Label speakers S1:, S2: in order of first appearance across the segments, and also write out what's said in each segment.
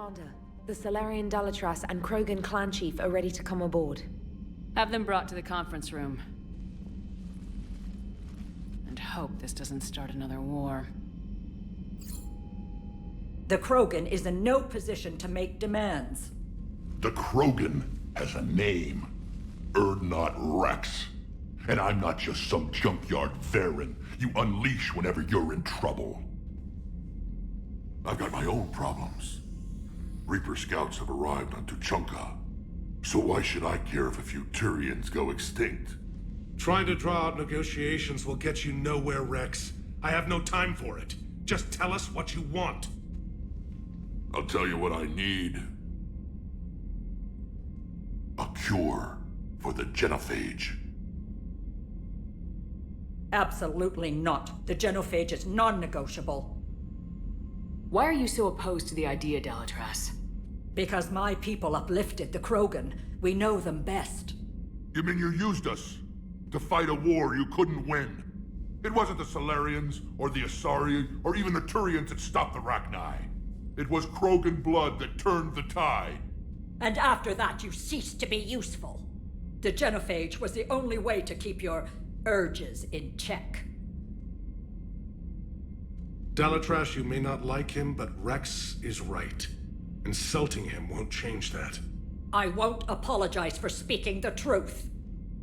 S1: Commander, the Solarian Dalatras and Krogan clan chief are ready to come aboard.
S2: Have them brought to the conference room. And hope this doesn't start another war.
S3: The Krogan is in no position to make demands.
S4: The Krogan has a name. Urdnot Rex. And I'm not just some junkyard Varen you unleash whenever you're in trouble. I've got my own problems. Reaper scouts have arrived on Tuchanka. So why should I care if a few Turians go extinct?
S5: Trying to draw out negotiations will get you nowhere, Rex. I have no time for it. Just tell us what you want.
S4: I'll tell you what I need. A cure for the genophage.
S3: Absolutely not. The genophage is non-negotiable.
S2: Why are you so opposed to the idea, Dalatras?
S3: Because my people uplifted the Krogan. We know them best.
S4: You mean you used us to fight a war you couldn't win? It wasn't the Solarians, or the Asari, or even the Turians that stopped the Rachni. It was Krogan blood that turned the tide.
S3: And after that, you ceased to be useful. The genophage was the only way to keep your urges in check.
S5: Dalatras, you may not like him, but Rex is right. Insulting him won't change that.
S3: I won't apologize for speaking the truth.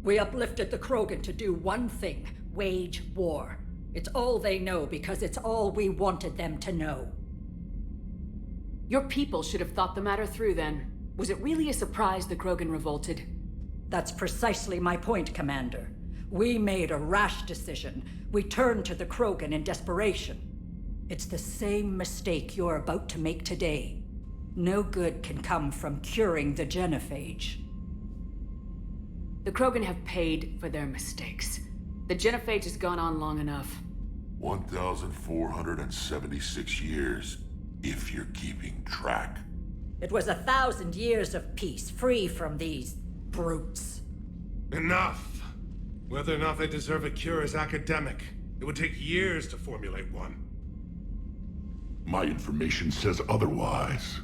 S3: We uplifted the Krogan to do one thing: wage war. It's all they know because it's all we wanted them to know.
S2: Your people should have thought the matter through then. Was it really a surprise the Krogan revolted?
S3: That's precisely my point, Commander. We made a rash decision. We turned to the Krogan in desperation. It's the same mistake you're about to make today. No good can come from curing the genophage.
S2: The Krogan have paid for their mistakes. The genophage has gone on long enough.
S4: 1,476 years, if you're keeping track.
S3: It was 1,000 years of peace, free from these brutes.
S5: Enough! Whether or not they deserve a cure is academic. It would take years to formulate one.
S4: My information says otherwise.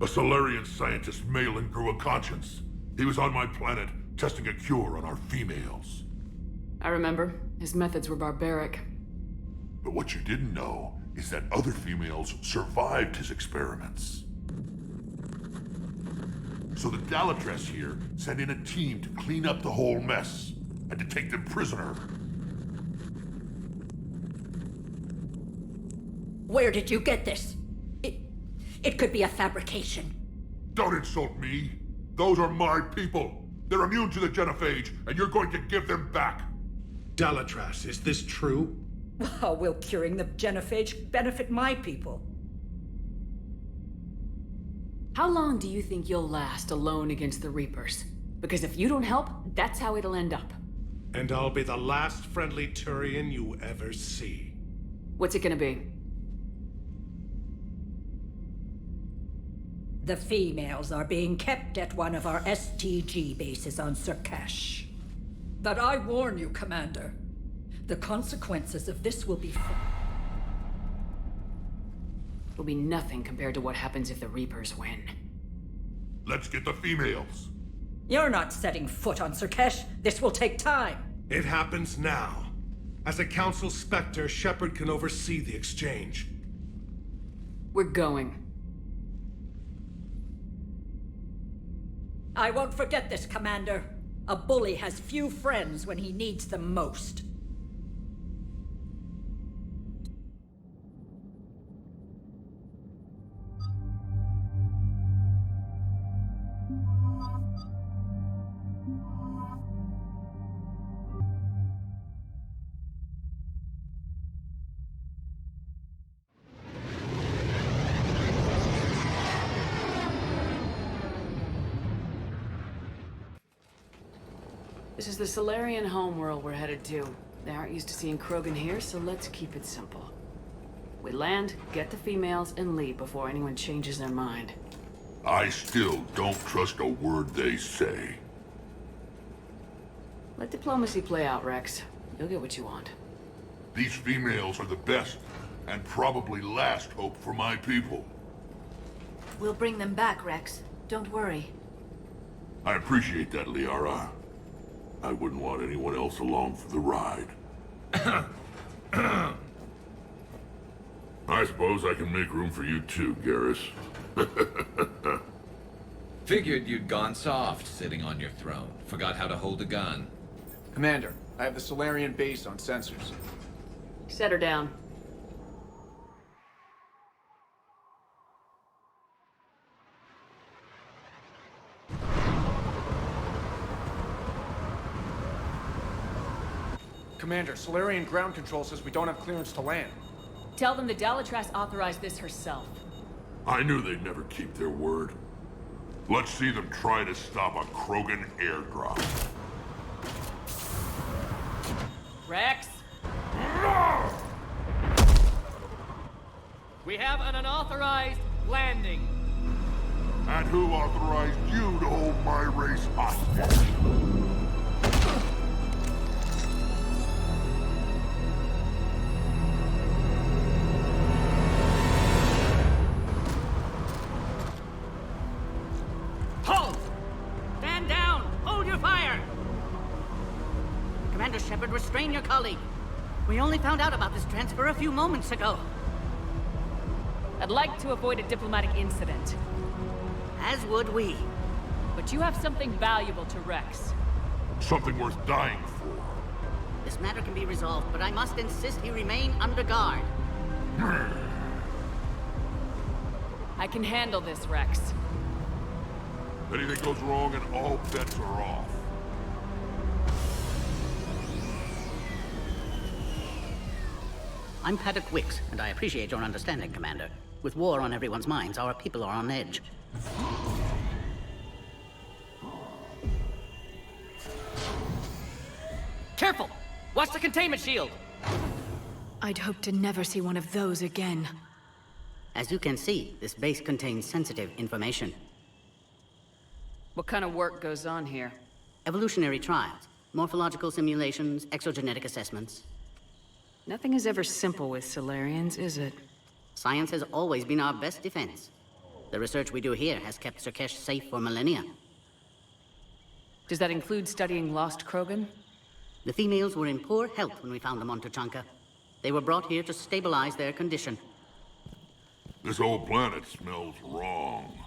S4: A Solarian scientist, Malin, grew a conscience. He was on my planet, testing a cure on our females.
S2: I remember. His methods were barbaric.
S4: But what you didn't know is that other females survived his experiments. So the Dalatras here sent in a team to clean up the whole mess, and to take them prisoner.
S3: Where did you get this? It could be a fabrication.
S4: Don't insult me. Those are my people. They're immune to the genophage, and you're going to give them back.
S5: Dalatras, is this true?
S3: How will curing the genophage benefit my people?
S2: How long do you think you'll last alone against the Reapers? Because if you don't help, that's how it'll end up.
S5: And I'll be the last friendly Turian you ever see.
S2: What's it gonna be?
S3: The females are being kept at one of our STG bases on Sur'Kesh. But I warn you, Commander, the consequences of this will be
S2: It'll be nothing compared to what happens if the Reapers win.
S4: Let's get the females.
S3: You're not setting foot on Sur'Kesh. This will take time.
S5: It happens now. As a Council Spectre, Shepard can oversee the exchange.
S2: We're going.
S3: I won't forget this, Commander. A bully has few friends when he needs them most.
S2: This is the Solarian homeworld we're headed to. They aren't used to seeing Krogan here, so let's keep it simple. We land, get the females, and leave before anyone changes their mind.
S4: I still don't trust a word they say.
S2: Let diplomacy play out, Rex. You'll get what you want.
S4: These females are the best, and probably last hope for my people.
S6: We'll bring them back, Rex. Don't worry.
S4: I appreciate that, Liara. I wouldn't want anyone else along for the ride. I suppose I can make room for you too, Garrus.
S7: Figured you'd gone soft sitting on your throne. Forgot how to hold a gun.
S8: Commander, I have the Solarian base on sensors.
S2: Set her down.
S8: Commander, Solarian ground control says we don't have clearance to land.
S2: Tell them the Dalatras authorized this herself.
S4: I knew they'd never keep their word. Let's see them try to stop a Krogan airdrop.
S2: Rex?
S9: We have an unauthorized landing.
S4: And who authorized you to hold my race hostage?
S9: Halt! Stand down! Hold your fire! Commander Shepard, restrain your colleague. We only found out about this transfer a few moments ago.
S2: I'd like to avoid a diplomatic incident,
S9: As would we.
S2: but you have something valuable to Rex.
S4: Something worth dying for.
S9: This matter can be resolved, but I must insist he remain under guard.
S2: I can handle this, Rex.
S4: Anything goes wrong and all bets are off.
S9: I'm Paddock Wicks, and I appreciate your understanding, Commander. With war on everyone's minds, our people are on edge. Careful! Watch the containment shield!
S6: I'd hope to never see one of those again.
S9: As you can see, this base contains sensitive information.
S2: What kind of work goes on here?
S9: Evolutionary trials, morphological simulations, exogenetic assessments.
S2: Nothing is ever simple with Solarians, is it?
S9: Science has always been our best defense. The research we do here has kept Sur'Kesh safe for millennia.
S2: Does that include studying lost Krogan?
S9: The females were in poor health when we found them on Tuchanka. They were brought here to stabilize their condition.
S4: This whole planet smells wrong.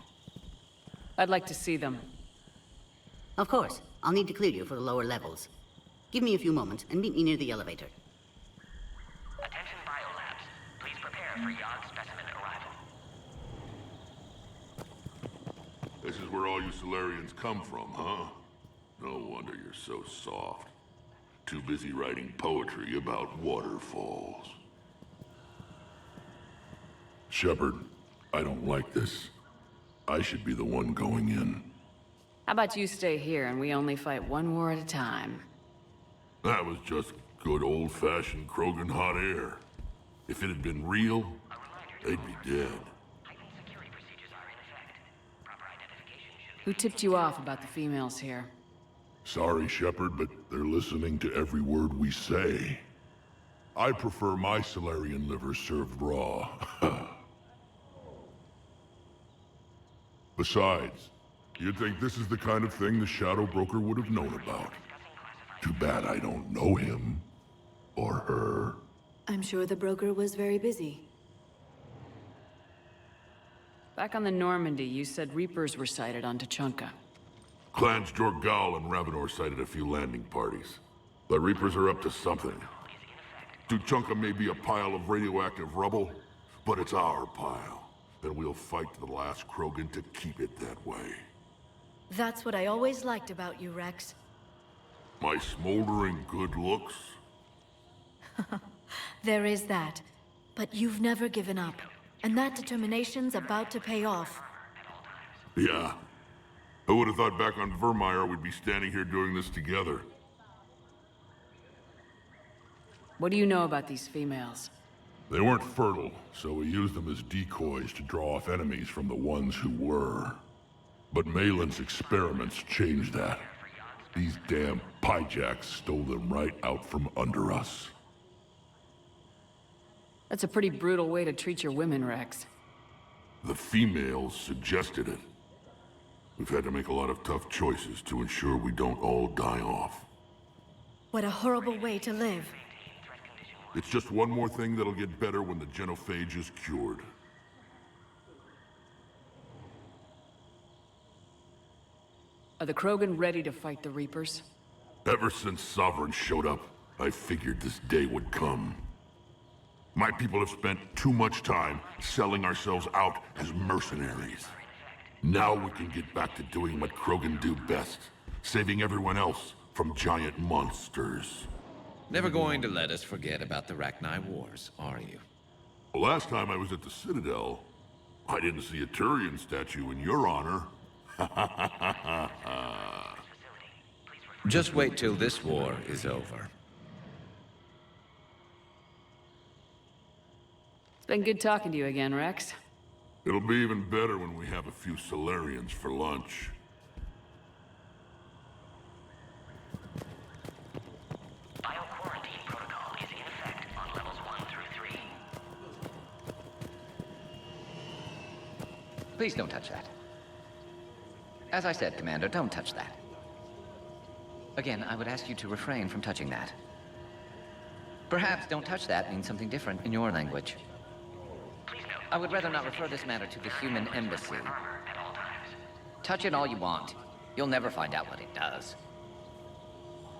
S2: I'd like to see them.
S9: Of course, I'll need to clear you for the lower levels. Give me a few moments and meet me near the elevator.
S10: Attention biolabs. Please prepare for yacht specimen arrival.
S4: This is where all you Solarians come from, huh? No wonder you're so soft. Too busy writing poetry about waterfalls. Shepard, I don't like this. I should be the one going in.
S2: How about you stay here and we only fight one war at a time?
S4: That was just good old-fashioned Krogan hot air. If it had been real, they'd be dead.
S10: Heightened security procedures are in effect. Proper identification should
S2: Who tipped you off about the females here?
S4: Sorry, Shepard, but they're listening to every word we say. I prefer my Solarian liver served raw. Besides, you'd think this is the kind of thing the Shadow Broker would have known about. Too bad I don't know him. Or her.
S6: I'm sure the broker was very busy.
S2: Back on the Normandy, you said Reapers were sighted on Tuchanka.
S4: Clans Jorgal and Ravenor sighted a few landing parties. The Reapers are up to something. Tuchanka may be a pile of radioactive rubble, but it's our pile. And we'll fight to the last Krogan to keep it that way.
S6: That's what I always liked about you, Rex.
S4: My smoldering good looks?
S6: There is that. But you've never given up. And that determination's about to pay off.
S4: Yeah. I would have thought back on Vermeer we'd be standing here doing this together.
S2: What do you know about these females?
S4: They weren't fertile, so we used them as decoys to draw off enemies from the ones who were. But Malin's experiments changed that. These damn pyjacks stole them right out from under us.
S2: That's a pretty brutal way to treat your women, Rex.
S4: The females suggested it. We've had to make a lot of tough choices to ensure we don't all die off.
S6: What a horrible way to live.
S4: It's just one more thing that'll get better when the genophage is cured.
S2: Are the Krogan ready to fight the Reapers?
S4: Ever since Sovereign showed up, I figured this day would come. My people have spent too much time selling ourselves out as mercenaries. Now we can get back to doing what Krogan do best, saving everyone else from giant monsters.
S7: Never going to let us forget about the Rachni Wars, are you?
S4: The last time I was at the Citadel, I didn't see a Turian statue in your honor.
S7: Just wait till this war is over.
S2: It's been good talking to you again, Rex.
S4: It'll be even better when we have a few Solarians for lunch.
S10: Bio-quarantine protocol is in effect on levels 1 through 3.
S11: Please don't touch that. As I said, Commander, don't touch that. Again, I would ask you to refrain from touching that. Perhaps "don't touch that" means something different in your language. I would rather not refer this matter to the human embassy. Touch it all you want. You'll never find out what it does.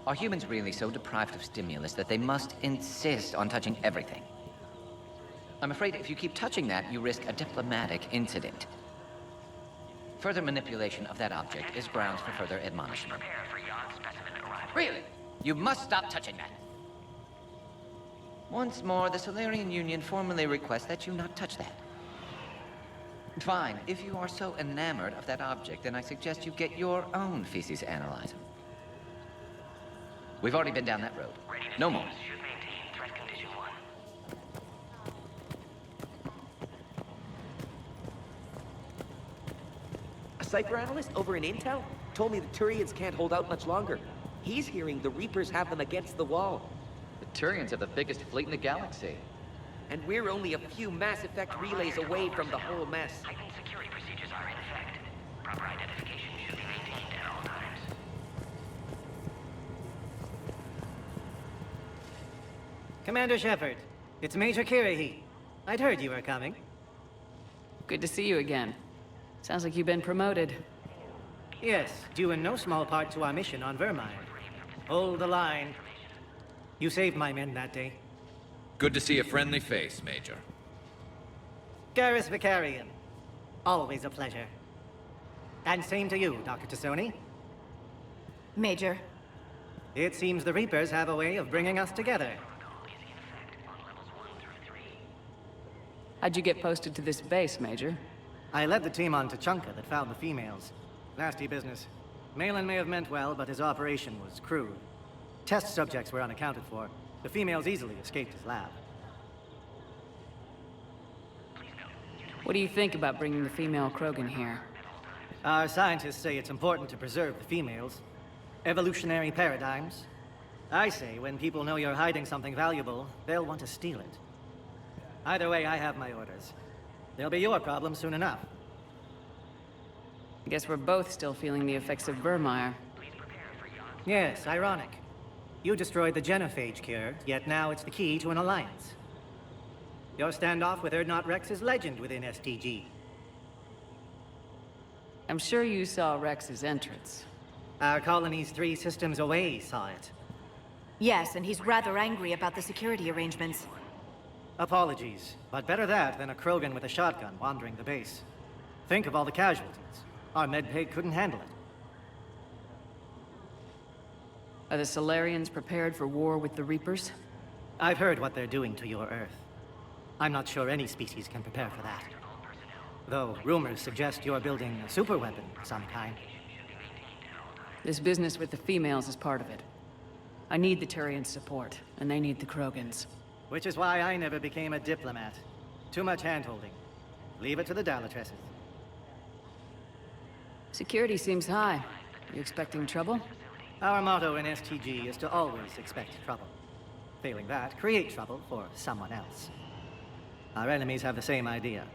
S11: Are humans really so deprived of stimulus that they must insist on touching everything? I'm afraid if you keep touching that, you risk a diplomatic incident. Further manipulation of that object is grounds for further admonishment. Really? You must stop touching that. Once more, the Solarian Union formally requests that you not touch that. Fine. If you are so enamored of that object, then I suggest you get your own feces analyzer. We've already been down that road. No more.
S10: Should maintain threat condition 1.
S12: A Cypher analyst over in Intel told me the Turians can't hold out much longer. He's hearing the Reapers have them against the wall.
S11: The Turians have the biggest fleet in the galaxy.
S12: And we're only a few Mass Effect relays away from the whole mess.
S10: Heightened security procedures are in effect. Proper identification should be maintained at all times.
S13: Commander Shepard, it's Major Kirahi. I'd heard you were coming.
S2: Good to see you again. Sounds like you've been promoted.
S13: Yes, due in no small part to our mission on Vermine. Hold the line. You saved my men that day.
S7: Good to see a friendly face, Major.
S13: Garrus Vicarian. Always a pleasure. And same to you, Dr. Tassoni.
S6: Major.
S13: It seems the Reapers have a way of bringing us together.
S2: How'd you get posted to this base, Major?
S13: I led the team on Tuchanka that found the females. Nasty business. Malin may have meant well, but his operation was crude. Test subjects were unaccounted for. The females easily escaped his lab.
S2: What do you think about bringing the female Krogan here?
S13: Our scientists say it's important to preserve the females. Evolutionary paradigms. I say when people know you're hiding something valuable, they'll want to steal it. Either way, I have my orders. They'll be your problem soon enough.
S2: I guess we're both still feeling the effects of Vermeer.
S13: Yes, ironic. You destroyed the genophage cure, yet now it's the key to an alliance. Your standoff with Urdnot Rex is legend within STG.
S2: I'm sure you saw Rex's entrance.
S13: Our colony's 3 systems away saw it.
S6: Yes, and he's rather angry about the security arrangements.
S13: Apologies, but better that than a Krogan with a shotgun wandering the base. Think of all the casualties. Our medbay couldn't handle it.
S2: Are the Solarians prepared for war with the Reapers?
S13: I've heard what they're doing to your Earth. I'm not sure any species can prepare for that. Though rumors suggest you're building a superweapon of some kind.
S2: This business with the females is part of it. I need the Turians' support, and they need the Krogans.
S13: Which is why I never became a diplomat. Too much hand-holding. Leave it to the Dalatresses.
S2: Security seems high. You expecting trouble?
S13: Our motto in STG is to always expect trouble. Failing that, create trouble for someone else. Our enemies have the same idea.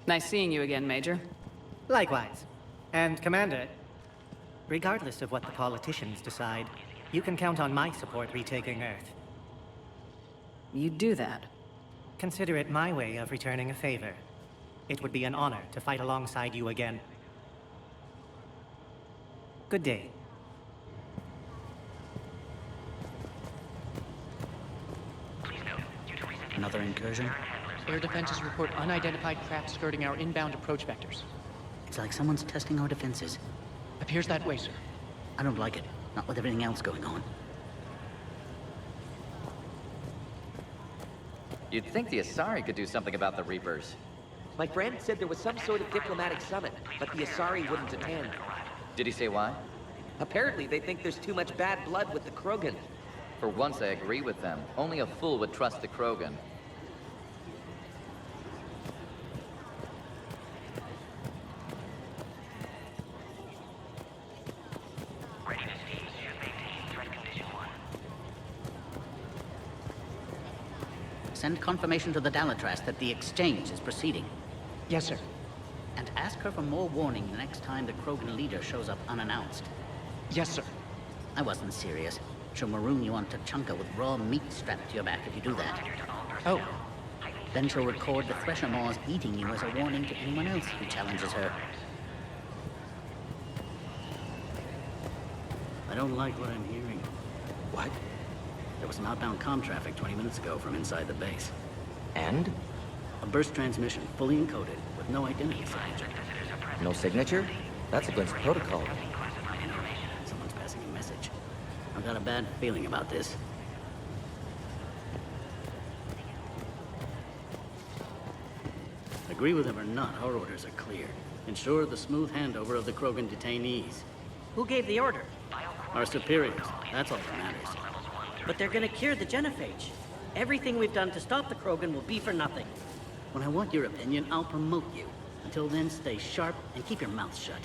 S2: Nice seeing you again, Major.
S13: Likewise. And Commander, regardless of what the politicians decide, you can count on my support retaking Earth.
S2: You do that?
S13: Consider it my way of returning a favor. It would be an honor to fight alongside you again. Good day.
S9: Another incursion?
S14: Air defenses report unidentified craft skirting our inbound approach vectors.
S9: It's like someone's testing our defenses.
S14: Appears that way, sir.
S9: I don't like it. Not with everything else going on.
S11: You'd think the Asari could do something about the Reapers.
S12: My friend said there was some sort of diplomatic summit, but the Asari wouldn't attend.
S11: Did he say why?
S12: Apparently they think there's too much bad blood with the Krogan.
S11: For once, I agree with them. Only a fool would trust the Krogan.
S9: Send confirmation to the Dalatras that the exchange is proceeding.
S14: Yes, sir.
S9: And ask her for more warning the next time the Krogan leader shows up unannounced.
S14: Yes, sir.
S9: I wasn't serious. She'll maroon you on Tachanka with raw meat strapped to your back if you do that.
S14: Oh.
S9: Then she'll record the Thresher Maws eating you as a warning to anyone else who challenges her. I don't like what I'm hearing.
S12: What?
S9: There was some outbound comm traffic 20 minutes ago from inside the base.
S12: And?
S9: A burst transmission, fully encoded, with no identity signature.
S12: No signature? That's against protocol.
S9: I know. Someone's passing a message. I've got a bad feeling about this. Agree with him or not, our orders are clear. Ensure the smooth handover of the Krogan detainees.
S15: Who gave the order?
S9: Our superiors. That's all that matters.
S15: But they're gonna cure the genophage. Everything we've done to stop the Krogan will be for nothing.
S9: When I want your opinion, I'll promote you. Until then, stay sharp and keep your mouth shut.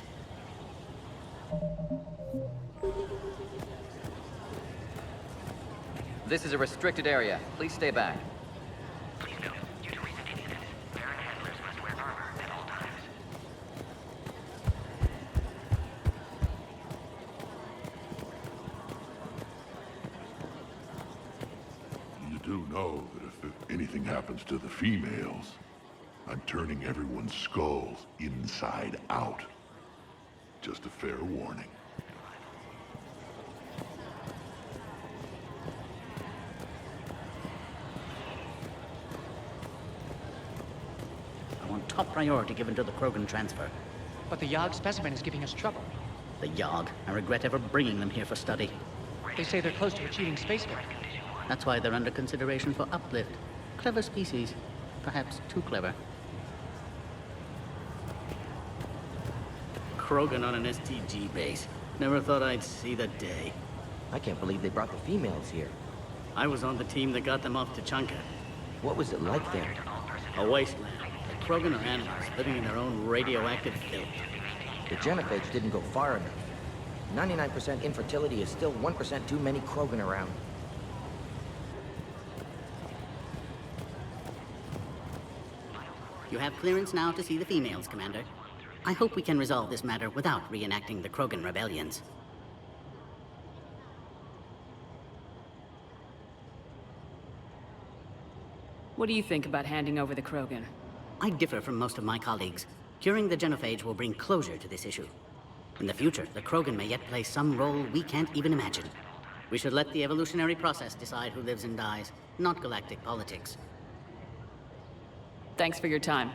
S11: This is a restricted area. Please stay back.
S10: Please note, due to recent incidents, Baron handlers must wear armor at all times.
S4: You do know that if anything happens to the females, I'm turning everyone's skulls inside out. Just a fair warning.
S9: I want top priority given to the Krogan transfer.
S14: But the Yogg specimen is giving us trouble.
S9: The Yogg. I regret ever bringing them here for study.
S14: They say they're close to achieving spaceflight.
S9: That's why they're under consideration for uplift. Clever species. Perhaps too clever. Krogan on an STG base. Never thought I'd see the day.
S12: I can't believe they brought the females here.
S9: I was on the team that got them off Tachanka.
S12: What was it like there?
S9: A wasteland. The Krogan are animals living in their own radioactive filth.
S12: The genophage didn't go far enough. 99% infertility is still 1% too many Krogan around.
S9: You have clearance now to see the females, Commander. I hope we can resolve this matter without reenacting the Krogan rebellions.
S2: What do you think about handing over the Krogan?
S9: I differ from most of my colleagues. Curing the genophage will bring closure to this issue. In the future, the Krogan may yet play some role we can't even imagine. We should let the evolutionary process decide who lives and dies, not galactic politics.
S2: Thanks for your time.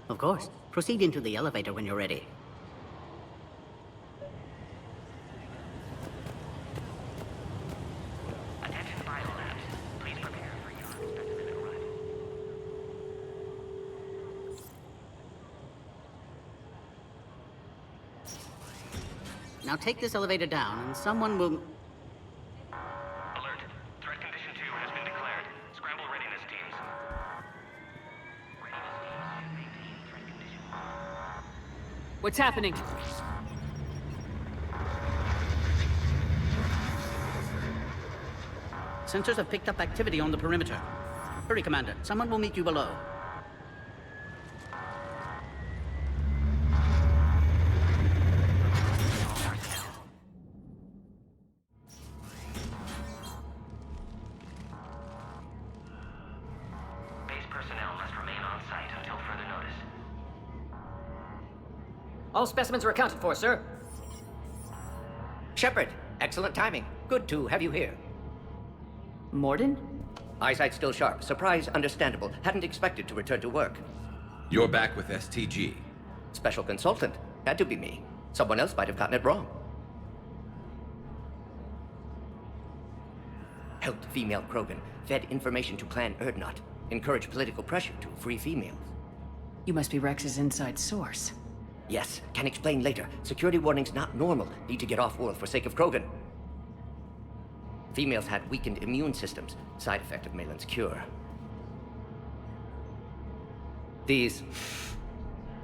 S9: Of course. Proceed into the elevator when you're ready.
S10: Attention biolabs. Please prepare for your specimen arrival.
S9: Now take this elevator down, and someone will...
S10: Alert. Threat condition 2 has been declared. Scramble readiness teams.
S2: What's happening?
S9: sensors have picked up activity on the perimeter. Hurry, Commander. Someone will meet you below.
S10: Base personnel must remain on site until further notice.
S16: All specimens are accounted for, sir.
S12: Shepard, excellent timing. Good to have you here.
S2: Morden?
S12: Eyesight still sharp. Surprise understandable. Hadn't expected to return to work.
S7: You're back with STG.
S12: Special consultant. Had to be me. Someone else might have gotten it wrong. Helped female Krogan. Fed information to Clan Erdnot. Encouraged political pressure to free females.
S2: You must be Rex's inside source.
S12: Yes, can explain later. Security warnings not normal. Need to get off-world for sake of Krogan. Females had weakened immune systems. Side effect of Malin's cure. These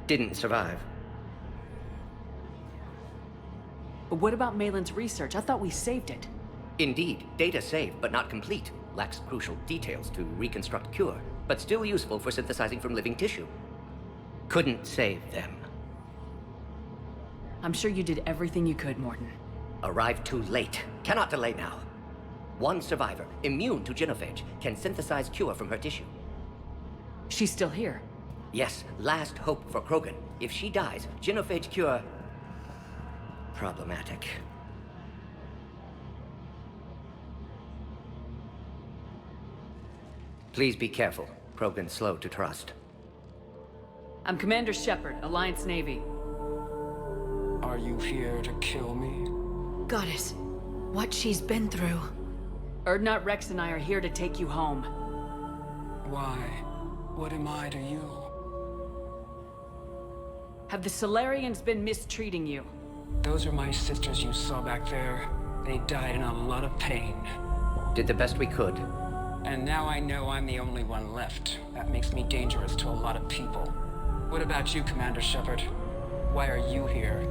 S12: didn't survive.
S2: But what about Malin's research? I thought we saved it.
S12: Indeed, data saved, but not complete. Lacks crucial details to reconstruct cure, but still useful for synthesizing from living tissue. Couldn't save them.
S2: I'm sure you did everything you could, Morden.
S12: Arrived too late. Cannot delay now. One survivor, immune to genophage, can synthesize cure from her tissue.
S2: She's still here?
S12: Yes, last hope for Krogan. If she dies, genophage cure... problematic. Please be careful. Krogan's slow to trust.
S2: I'm Commander Shepard, Alliance Navy.
S17: Are you here to kill me?
S6: Goddess, what she's been through.
S2: Erdnot, Rex, and I are here to take you home.
S17: Why? What am I to you?
S2: Have the Solarians been mistreating you?
S17: Those are my sisters you saw back there. They died in a lot of pain.
S12: Did the best we could.
S17: And now I know I'm the only one left. That makes me dangerous to a lot of people. What about you, Commander Shepard? Why are you here?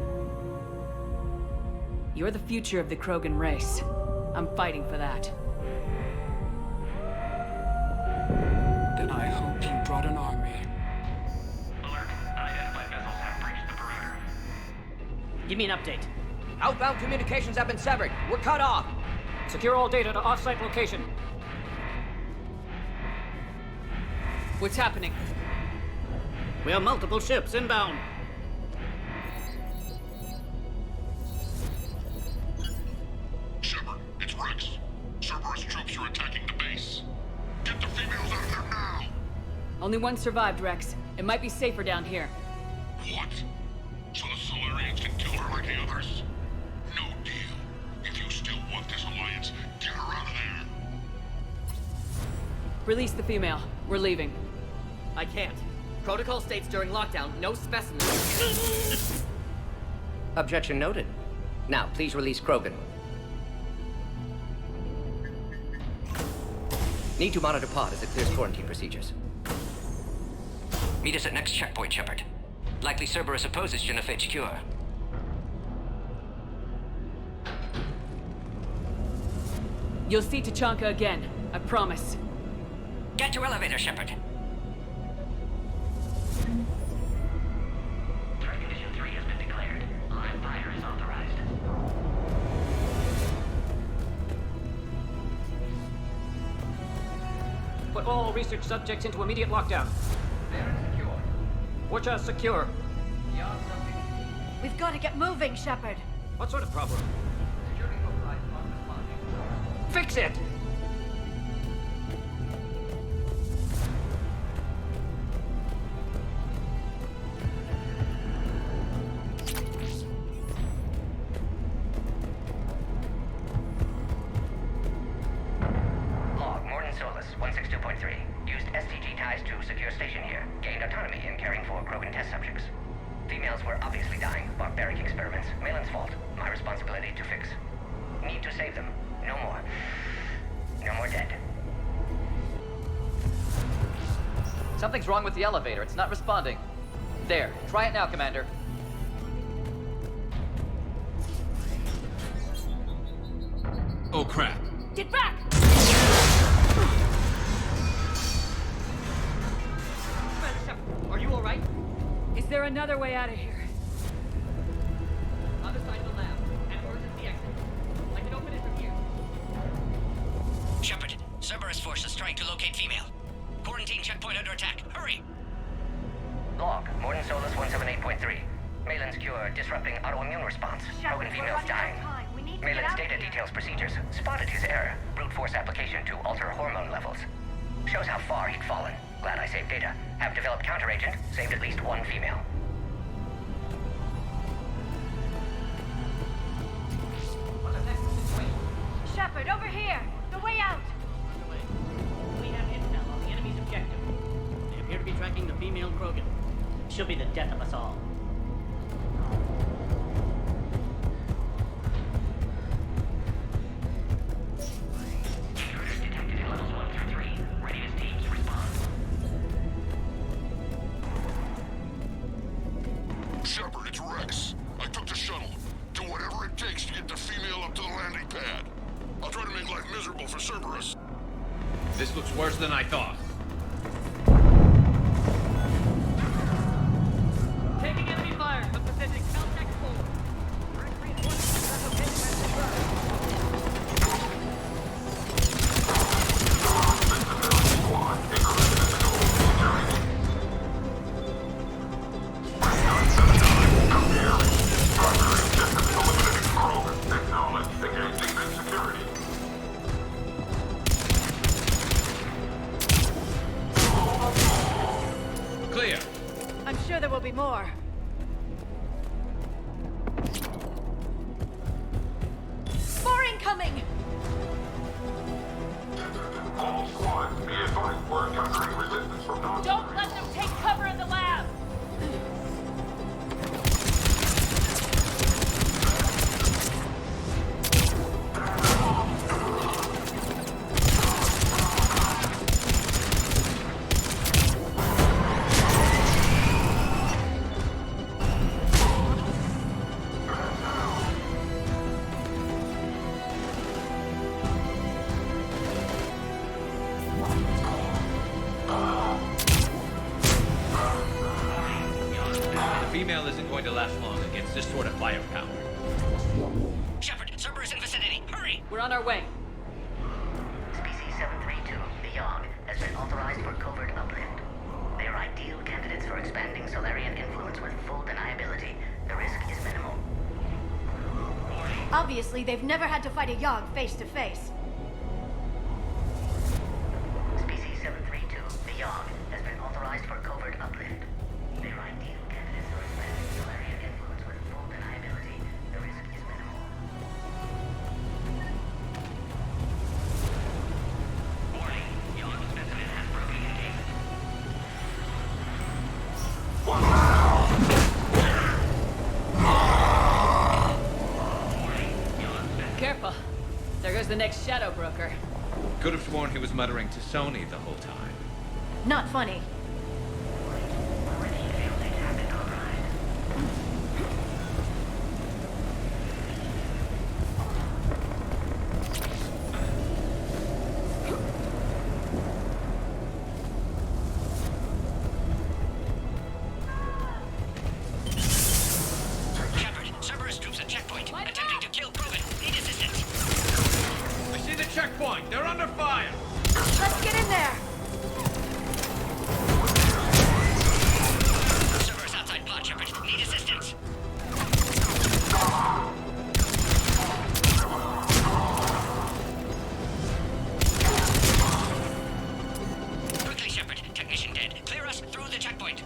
S2: You're the future of the Krogan race. I'm fighting for that.
S17: Then I hope you brought an army.
S10: Alert. Unidentified vessels have breached the perimeter.
S15: Give me an update.
S16: Outbound communications have been severed. We're cut off. Secure all data to off-site location.
S2: What's happening?
S9: We have multiple ships inbound.
S4: Shepard, it's Rex. Cerberus troops are attacking the base. Get the females out of there now!
S2: Only one survived, Rex. It might be safer down here.
S4: What? So the Solarians can kill her like the others? No deal. If you still want this alliance, get her out of there.
S2: Release the female. We're leaving.
S16: I can't. Protocol states during lockdown, no specimens.
S12: Objection noted. Now, please release Krogan. Need to monitor pod as it clears quarantine procedures.
S16: Meet us at next checkpoint, Shepard. Likely Cerberus opposes genophage cure.
S2: You'll see Tachanka again. I promise.
S16: Get to elevator, Shepard.
S10: Threat condition 3 has been declared. Live fire is authorized.
S16: Put all research subjects into immediate lockdown.
S11: They're secure.
S16: Watch us secure.
S11: Beyond subject.
S6: We've got to get moving, Shepard.
S16: What sort of problem?
S11: Security localized non-responding.
S16: Fix it!
S10: Log, Morden Solus, 162.3. Used STG ties to secure station here. Gained autonomy in caring for Krogan test subjects. Females were obviously dying. Barbaric experiments. Malin's fault. My responsibility to fix. Need to save them. No more. No more dead.
S16: Something's wrong with the elevator. It's not responding. There. Try it now, Commander.
S7: Oh crap.
S6: Get back!
S3: another way out of here.
S15: Other side of the lab. An emergency exit. I can open it from here.
S16: Shepard, Cerberus forces trying to locate female. Quarantine checkpoint under attack. Hurry!
S10: Log, Morden Solus 178.3. Malin's cure disrupting autoimmune response. Krogan females dying. Malin's data details procedures. Spotted his error. Brute force application to alter hormone levels. Shows how far he'd fallen. Glad I saved data. Have developed counteragent. Saved at least one female.
S6: Shepard, over here! The way out!
S15: We have intel on the enemy's objective.
S9: They appear to be tracking the female Krogan.
S15: She'll be the death of us all.
S4: Shepard, it's Rex. I took the shuttle. Do whatever it takes to get the female up to the landing pad. I'll try to make life miserable for Cerberus.
S7: This looks worse than I thought.
S15: Taking enemy fire, but presenting contact forward.
S7: Clear.
S6: I'm sure there will be more. More incoming!
S4: All squads, be advised we're encountering resistance from non.
S6: Don't let them take cover in the lab!
S7: Female isn't going to last long against this sort of firepower.
S16: Shepard, Cerberus in vicinity. Hurry!
S15: We're on our way.
S10: Species 732, the Yogg, has been authorized for covert uplift. They are ideal candidates for expanding Solarian influence with full deniability. The risk is minimal.
S6: Obviously, they've never had to fight a Yogg face to face.
S10: Species 732, the Yogg, has been authorized for covert uplift. They are ideal candidates for expanding Solarian influence with full deniability. The risk is minimal. Warning, Yogg specimen has broken containment.
S15: Careful. There goes the next shadow broker.
S7: Could have sworn he was muttering to Sony the whole time.
S6: Not funny.
S16: Shepard, Cerberus troops at checkpoint. Attempting to kill Krogan. Need assistance.
S7: I see the checkpoint. They're under fire.
S6: Let's get in there!
S16: Cerberus outside pod, Shepard. Need assistance. Quickly, Shepard. Technician dead. Clear us through the checkpoint.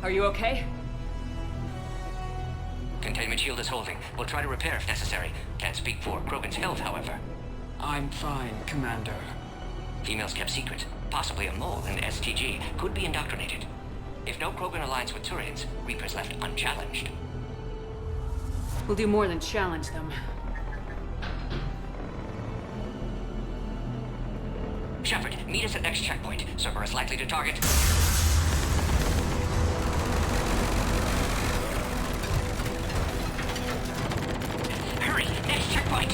S15: Are you okay?
S16: Containment shield is holding. We'll try to repair if necessary. Can't speak for Krogan's health, however.
S17: I'm fine, Commander.
S16: Females kept secret. Possibly a mole in STG. Could be indoctrinated. If no Krogan aligns with Turians, Reaper's left unchallenged.
S2: We'll do more than challenge them.
S16: Shepard, meet us at next checkpoint. Cerberus likely to target. Hurry, next checkpoint.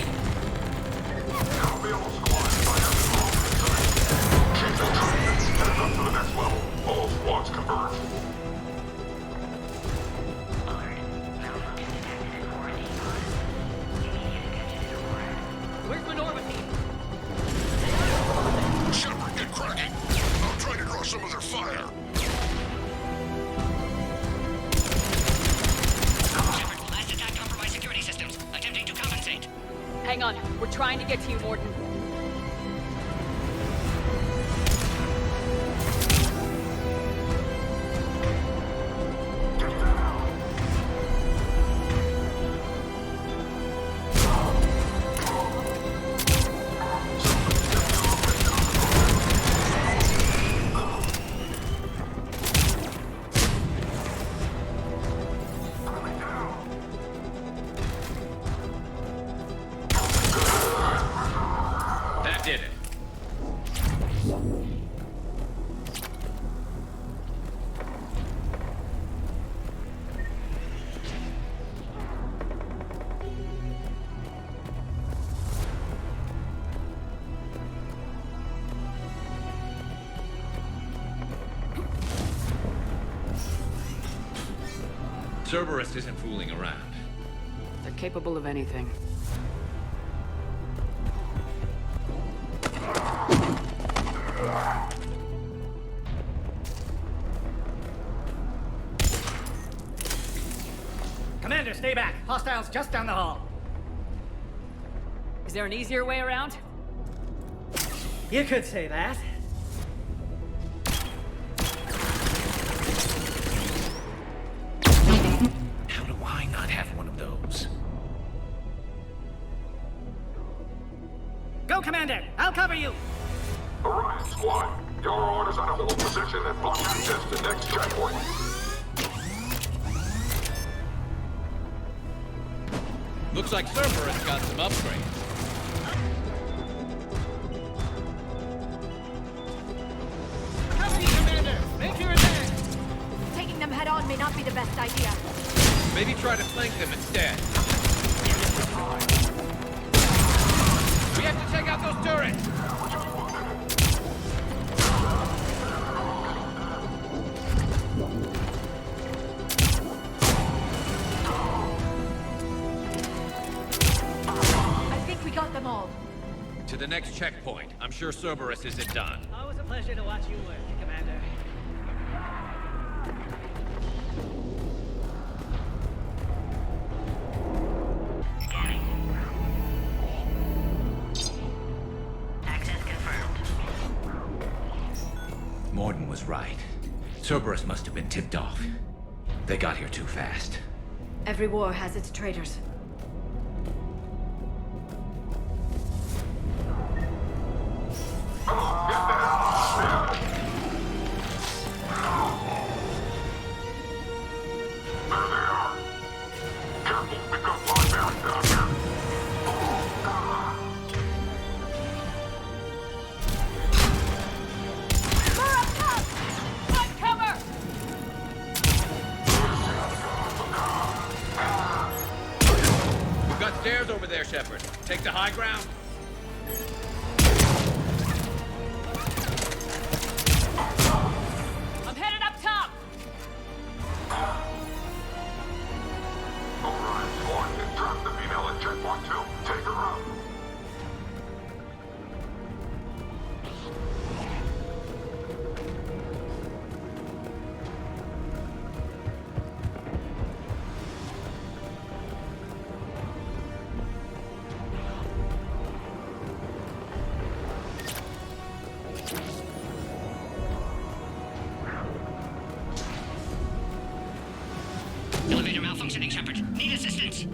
S4: Head up to the next level. All squads converge.
S14: Where's Minerva team?
S4: Shepard, get cracking. I'll try to draw some of their fire.
S16: Shepard, last attack compromised security systems. Attempting to compensate.
S2: Hang on, we're trying to get to you, Morden.
S7: That did it. Cerberus isn't fooling around.
S2: They're capable of anything.
S13: Commander, stay back. Hostiles just down the hall.
S2: Is there an easier way around?
S13: You could say that.
S7: How do I not have one of those?
S13: Go, Commander! I'll cover you!
S4: Orion Squad, your orders are to hold position and block access to next checkpoint.
S7: Looks like Cerberus got some upgrades.
S14: Cover you, Commander! Make your advance!
S6: Taking them head on may not be the best idea.
S7: Maybe try to flank them instead. We have to take out those turrets!
S6: I think we got them all.
S7: To the next checkpoint. I'm sure Cerberus isn't done.
S13: Always a pleasure to watch you work, Commander.
S10: Access confirmed.
S7: Morden was right. Cerberus must have been tipped off. They got here too fast.
S6: Every war has its traitors.
S7: We've got stairs over there, Shepard. Take the high ground.
S2: I'm headed up top!
S4: Orion Squad, drop the female at checkpoint 2. Take her out.
S16: Elevator malfunctioning, Shepard. Need assistance.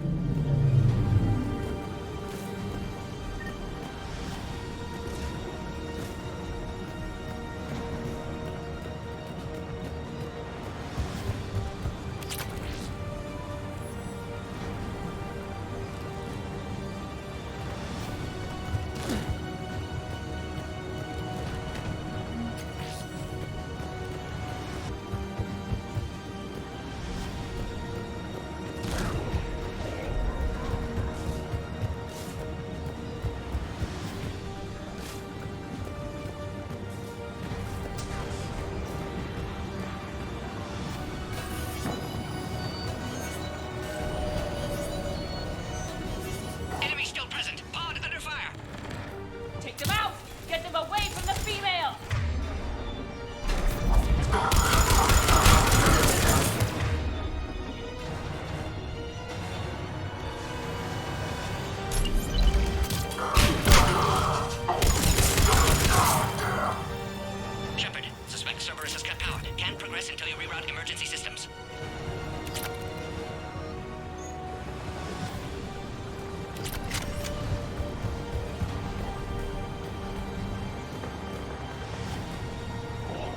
S16: emergency systems.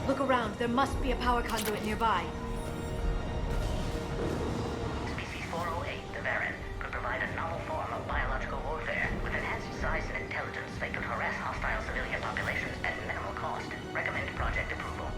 S6: Look around. There must be a power conduit nearby.
S10: Species 408, the Varen, could provide a novel form of biological warfare. With enhanced size and intelligence, they could harass hostile civilian populations at minimal cost. Recommend project approval.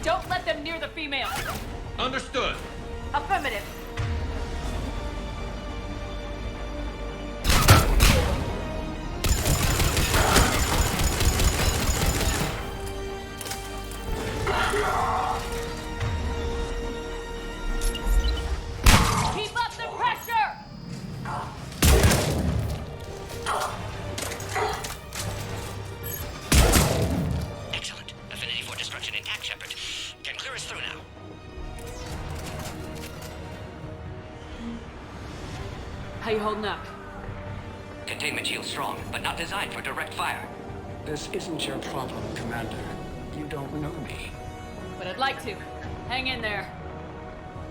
S2: Don't let them near the female.
S7: Understood.
S6: Affirmative.
S2: Keep up the pressure!
S16: Excellent. Affinity for destruction intact, Shepard. Can clear us through now.
S2: How you holding up?
S16: Containment shield strong, but not designed for direct fire.
S17: This isn't your problem, Commander. You don't know me.
S2: But I'd like to. Hang in there.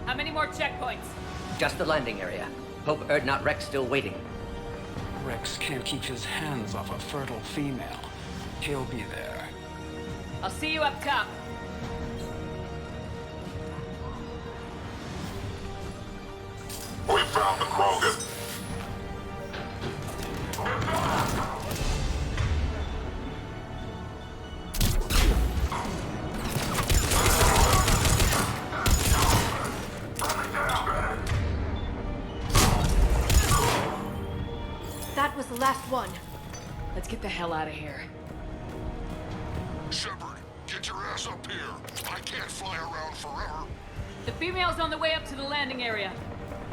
S2: How many more checkpoints?
S12: Just the landing area. Hope Erdnot Rex still waiting.
S17: Rex can't keep his hands off a fertile female. He'll be there.
S2: I'll see you up top.
S4: We found the Krogan.
S6: That was the last one.
S2: Let's get the hell out of here.
S4: Shepard, get your ass up here. I can't fly around forever.
S2: The female's on the way up to the landing area.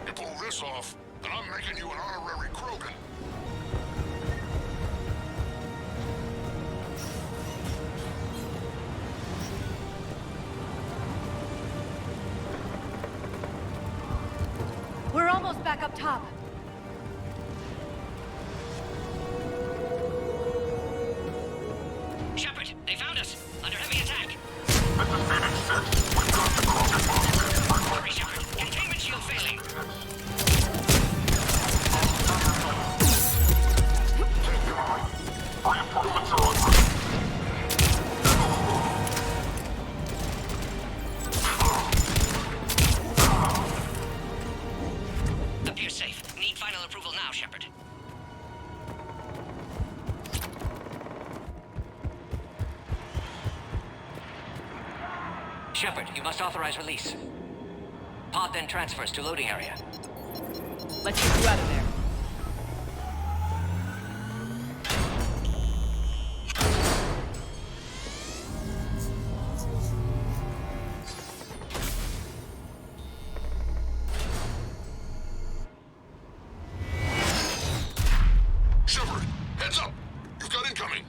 S4: You pull this off, and I'm making you an honorary Krogan.
S6: We're almost back up top.
S16: Shepard, they found us. Under heavy attack. Hurry, Shepard. Containment shield failing.
S4: Reinforcements are on route.
S16: Appears safe. Need final approval now, Shepard. Shepard, you must authorize release. Pod then transfers to loading area.
S2: Let's get you out of there.
S4: Shepard, heads up. You've got incoming.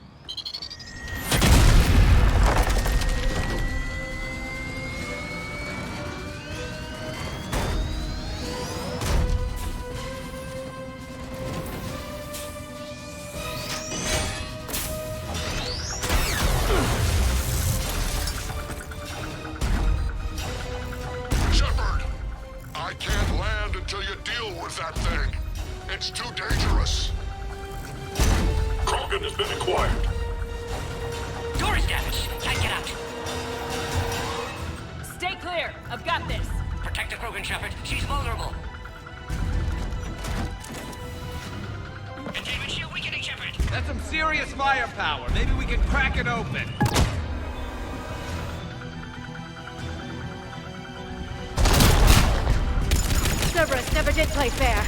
S4: Shepard, I can't land until you deal with that thing. It's too dangerous. Krogan has been acquired.
S16: Door is damaged. Can't get out.
S2: Stay clear. I've got this.
S16: Protect the Krogan, Shepard. She's vulnerable. Containment shield weakening, Shepard.
S7: That's some serious firepower. Maybe we can crack it open.
S6: Cerberus never did play fair.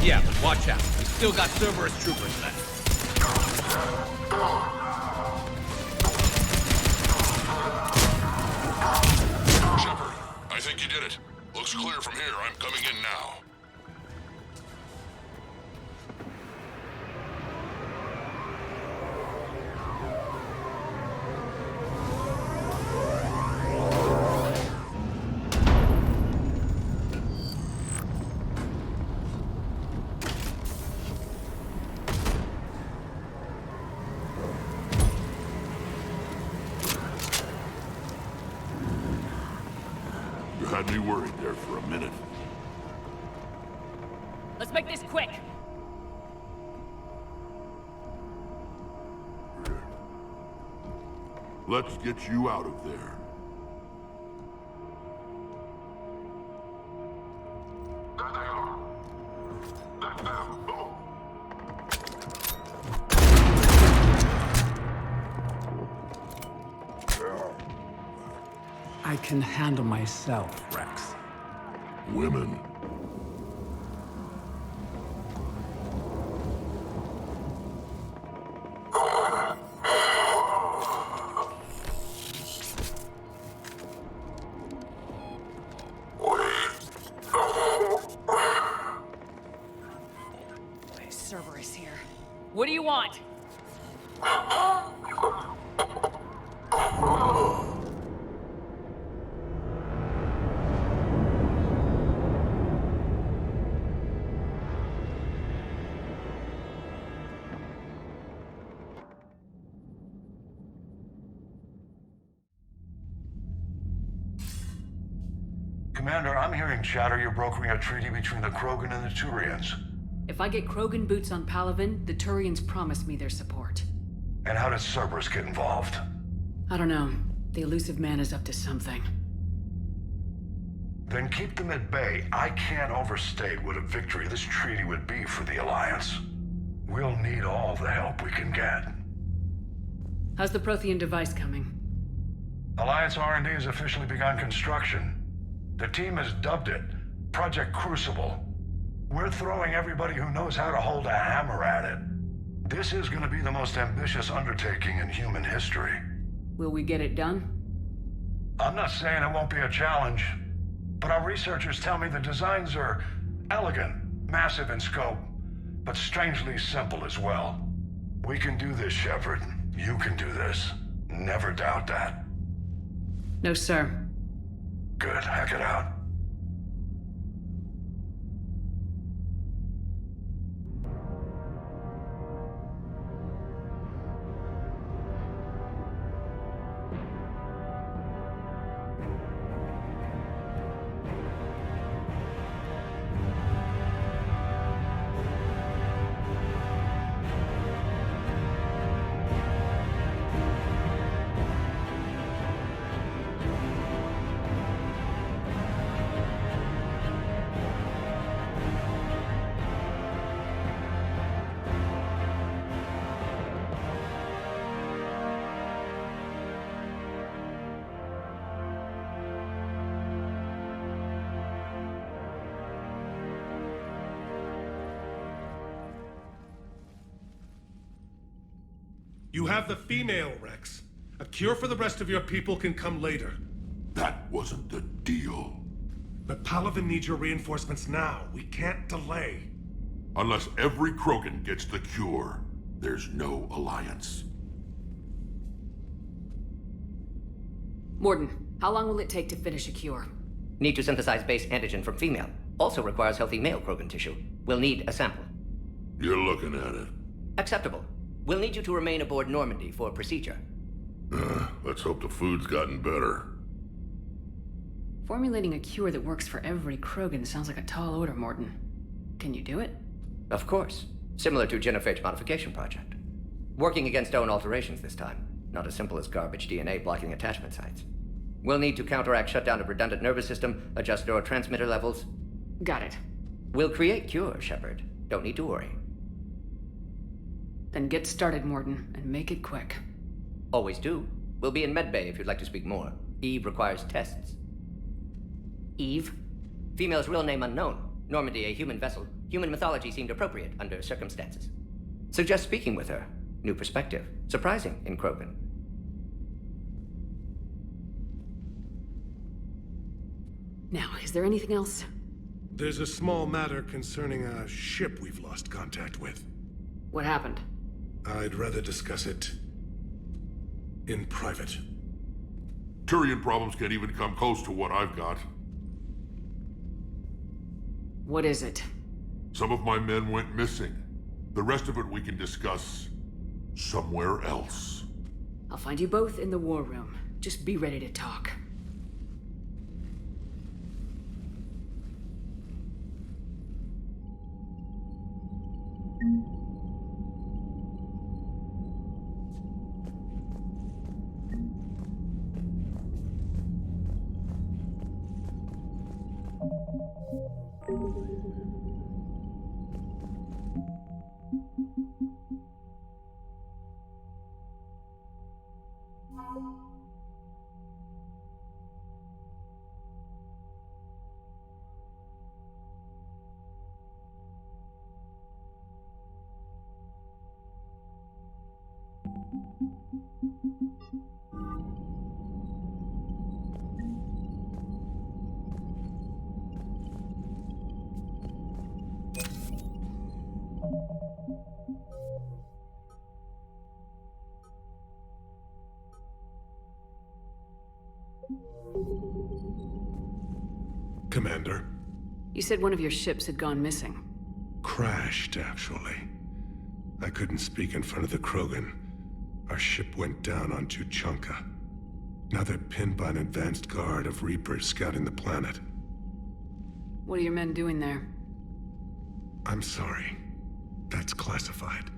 S7: Yeah, but watch out. We still got Cerberus troopers left.
S4: Shepard, I think you did it. Looks clear from here. I'm coming in now. You had me worried there for a minute.
S18: Let's make this quick.
S4: Let's get you out of there.
S17: I can handle myself, Rex.
S4: Women.
S18: Cerberus here. What do you want?
S19: Commander, I'm hearing chatter you're brokering a treaty between the Krogan and the Turians.
S2: If I get Krogan boots on Palaven, the Turians promise me their support.
S19: And how does Cerberus get involved?
S2: I don't know. The elusive man is up to something.
S19: Then keep them at bay. I can't overstate what a victory this treaty would be for the Alliance. We'll need all the help we can get.
S2: How's the Prothean device coming?
S19: Alliance R&D has officially begun construction. The team has dubbed it Project Crucible. We're throwing everybody who knows how to hold a hammer at it. This is going to be the most ambitious undertaking in human history.
S2: Will we get it done?
S19: I'm not saying it won't be a challenge, but our researchers tell me the designs are elegant, massive in scope, but strangely simple as well. We can do this, Shepard. You can do this. Never doubt that.
S2: No, sir.
S19: Good. Hack it out.
S5: You have the female, Rex. A cure for the rest of your people can come later.
S4: That wasn't the deal.
S5: But Palaven needs your reinforcements now. We can't delay.
S4: Unless every Krogan gets the cure, there's no alliance.
S2: Mordin, how long will it take to finish a cure?
S12: Need to synthesize base antigen from female. Also requires healthy male Krogan tissue. We'll need a sample.
S4: You're looking at it.
S12: Acceptable. We'll need you to remain aboard Normandy for procedure.
S4: Let's hope the food's gotten better.
S2: Formulating a cure that works for every Krogan sounds like a tall order, Mordin. Can you do it?
S12: Of course. Similar to Genophage Modification Project. Working against own alterations this time. Not as simple as garbage DNA blocking attachment sites. We'll need to counteract shutdown of redundant nervous system, adjust neurotransmitter levels.
S2: Got it.
S12: We'll create cure, Shepard. Don't need to worry.
S2: Then get started, Morton, and make it quick.
S12: Always do. We'll be in medbay if you'd like to speak more. Eve requires tests.
S2: Eve?
S12: Female's real name unknown. Normandy, a human vessel. Human mythology seemed appropriate under circumstances. Suggest speaking with her. New perspective. Surprising in Krogan.
S2: Now, is there anything else?
S5: There's a small matter concerning a ship we've lost contact with.
S2: What happened?
S5: I'd rather discuss it in private.
S4: Turian problems can't even come close to what I've got.
S2: What is it?
S4: Some of my men went missing. The rest of it we can discuss somewhere else.
S2: I'll find you both in the war room. Just be ready to talk.
S5: Commander.
S2: You said one of your ships had gone missing.
S5: Crashed, actually. I couldn't speak in front of the Krogan. Our ship went down on Tuchanka. Now they're pinned by an advanced guard of Reapers scouting the planet.
S2: What are your men doing there?
S5: I'm sorry. That's classified.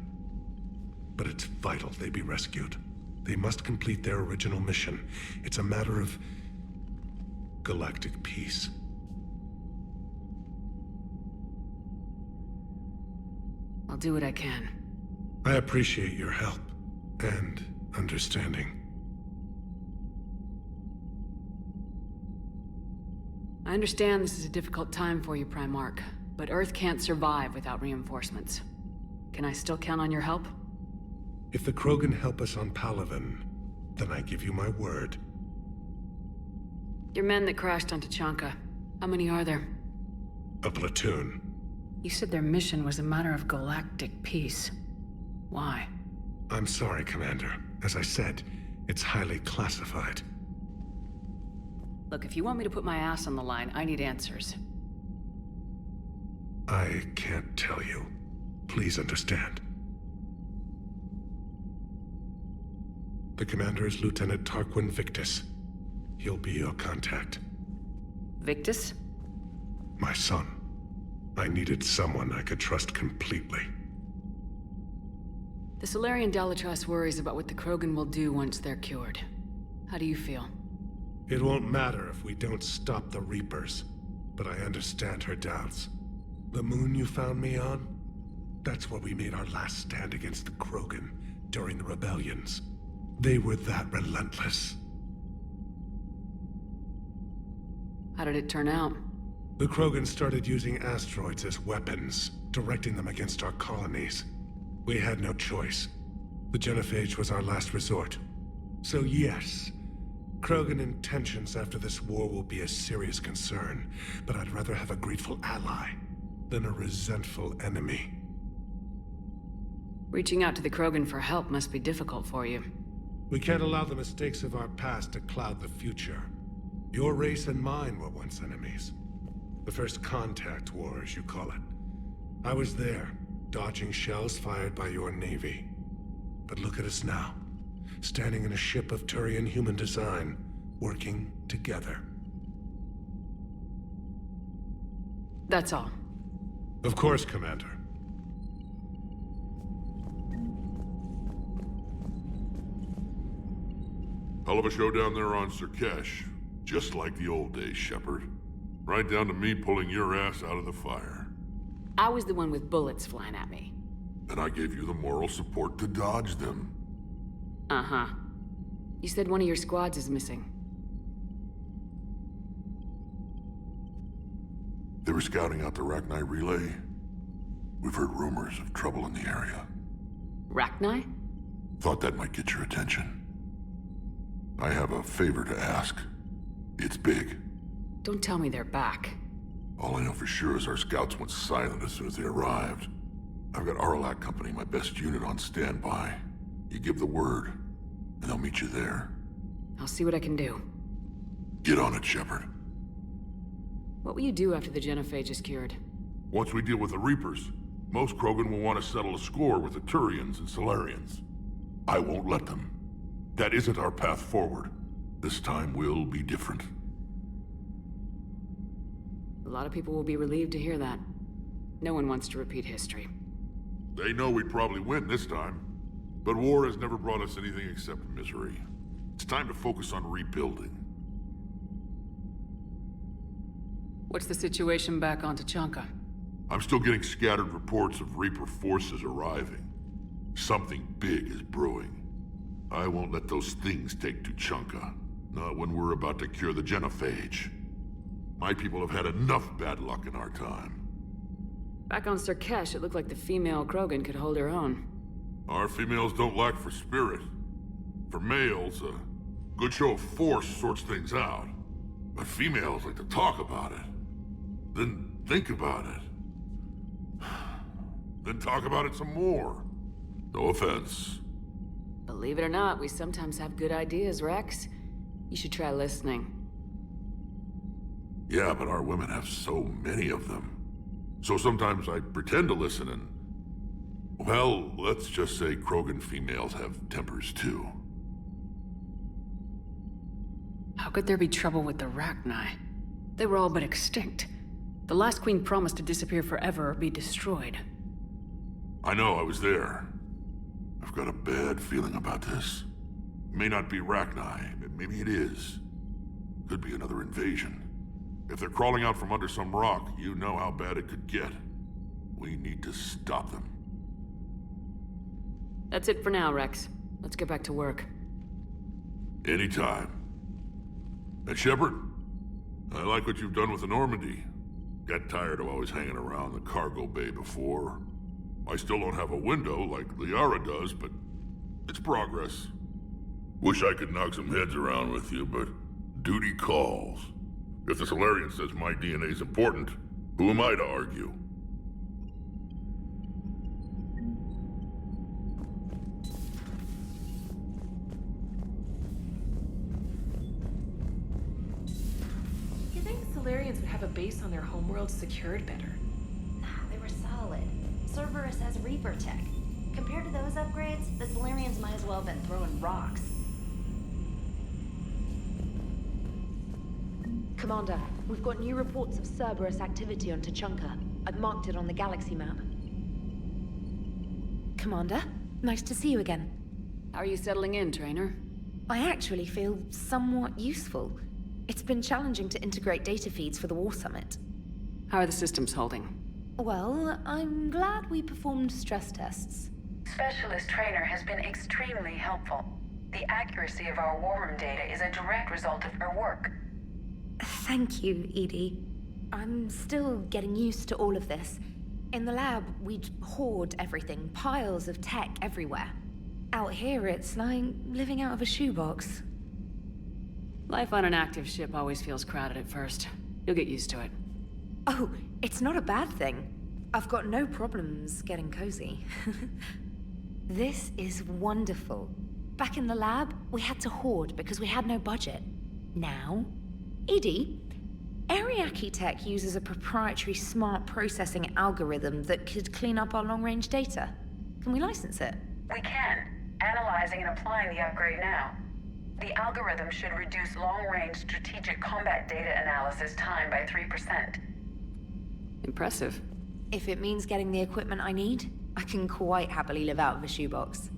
S5: But it's vital they be rescued. They must complete their original mission. It's a matter of galactic peace.
S2: I'll do what I can.
S5: I appreciate your help and understanding.
S2: I understand this is a difficult time for you, Primarch, but Earth can't survive without reinforcements. Can I still count on your help?
S5: If the Krogan help us on Palaven, then I give you my word.
S2: Your men that crashed on Tuchanka, how many are there?
S5: A platoon.
S2: You said their mission was a matter of galactic peace. Why?
S5: I'm sorry, Commander. As I said, it's highly classified.
S2: Look, if you want me to put my ass on the line, I need answers.
S5: I can't tell you. Please understand. The commander is Lieutenant Tarquin Victus. He'll be your contact.
S2: Victus?
S5: My son. I needed someone I could trust completely.
S2: The Solarian Dalatrass worries about what the Krogan will do once they're cured. How do you feel?
S5: It won't matter if we don't stop the Reapers, but I understand her doubts. The moon you found me on? That's where we made our last stand against the Krogan during the rebellions. They were that relentless.
S2: How did it turn out?
S5: The Krogan started using asteroids as weapons, directing them against our colonies. We had no choice. The genophage was our last resort. So yes, Krogan intentions after this war will be a serious concern, but I'd rather have a grateful ally than a resentful enemy.
S2: Reaching out to the Krogan for help must be difficult for you.
S5: We can't allow the mistakes of our past to cloud the future. Your race and mine were once enemies. The first contact war, as you call it. I was there, dodging shells fired by your navy. But look at us now, standing in a ship of Turian human design, working together.
S2: That's all.
S5: Of course, Commander.
S4: Hell of a show down there on Sur'Kesh. Just like the old days, Shepard. Right down to me pulling your ass out of the fire.
S2: I was the one with bullets flying at me.
S4: And I gave you the moral support to dodge them.
S2: Uh-huh. You said one of your squads is missing.
S4: They were scouting out the Rachni relay. We've heard rumors of trouble in the area.
S2: Rachni?
S4: Thought that might get your attention. I have a favor to ask. It's big.
S2: Don't tell me they're back.
S4: All I know for sure is our scouts went silent as soon as they arrived. I've got Arlac Company, my best unit, on standby. You give the word, and they'll meet you there.
S2: I'll see what I can do.
S4: Get on it, Shepard.
S2: What will you do after the genophage is cured?
S4: Once we deal with the Reapers, most Krogan will want to settle a score with the Turians and Solarians. I won't let them. That isn't our path forward. This time will be different.
S2: A lot of people will be relieved to hear that. No one wants to repeat history.
S4: They know we'd probably win this time. But war has never brought us anything except misery. It's time to focus on rebuilding.
S2: What's the situation back on Tuchanka?
S4: I'm still getting scattered reports of Reaper forces arriving. Something big is brewing. I won't let those things take Tuchanka. Not when we're about to cure the genophage. My people have had enough bad luck in our time.
S2: Back on Sur'Kesh, it looked like the female Krogan could hold her own.
S4: Our females don't lack for spirit. For males, a good show of force sorts things out. But females like to talk about it. Then think about it. Then talk about it some more. No offense.
S2: Believe it or not, we sometimes have good ideas, Rex. You should try listening.
S4: Yeah, but our women have so many of them. So sometimes I pretend to listen and... Well, let's just say Krogan females have tempers too.
S2: How could there be trouble with the Rachni? They were all but extinct. The last queen promised to disappear forever or be destroyed.
S4: I know, I was there. I've got a bad feeling about this. It may not be Rachni, but maybe it is. Could be another invasion. If they're crawling out from under some rock, you know how bad it could get. We need to stop them.
S2: That's it for now, Rex. Let's get back to work.
S4: Anytime. And Shepard, I like what you've done with the Normandy. Got tired of always hanging around the cargo bay before. I still don't have a window like Liara does, but it's progress. Wish I could knock some heads around with you, but duty calls. If the Solarian says my DNA's important, who am I to argue?
S1: You think Solarians would have a base on their homeworld secured better?
S20: Nah, they were solid. Cerberus has Reaper tech. Compared to those upgrades, the Solarians might as well have been throwing rocks.
S1: Commander, we've got new reports of Cerberus activity on Tuchanka. I've marked it on the galaxy map. Commander, nice to see you again.
S2: How are you settling in, Trainer?
S1: I actually feel somewhat useful. It's been challenging to integrate data feeds for the War Summit.
S2: How are the systems holding?
S1: Well, I'm glad we performed stress tests.
S21: Specialist Trainer has been extremely helpful. The accuracy of our war room data is a direct result of her work.
S1: Thank you, Edie. I'm still getting used to all of this. In the lab, we'd hoard everything, piles of tech everywhere. Out here, it's like living out of a shoebox.
S2: Life on an active ship always feels crowded at first. You'll get used to it.
S1: Oh, it's not a bad thing. I've got no problems getting cozy. This is wonderful. Back in the lab, we had to hoard because we had no budget. Now, Edie, Ariake Tech uses a proprietary smart processing algorithm that could clean up our long-range data. Can we license it?
S21: We can. Analyzing and applying the upgrade now. The algorithm should reduce long-range strategic combat data analysis time by 3%.
S2: Impressive.
S1: If it means getting the equipment I need, I can quite happily live out of a shoebox.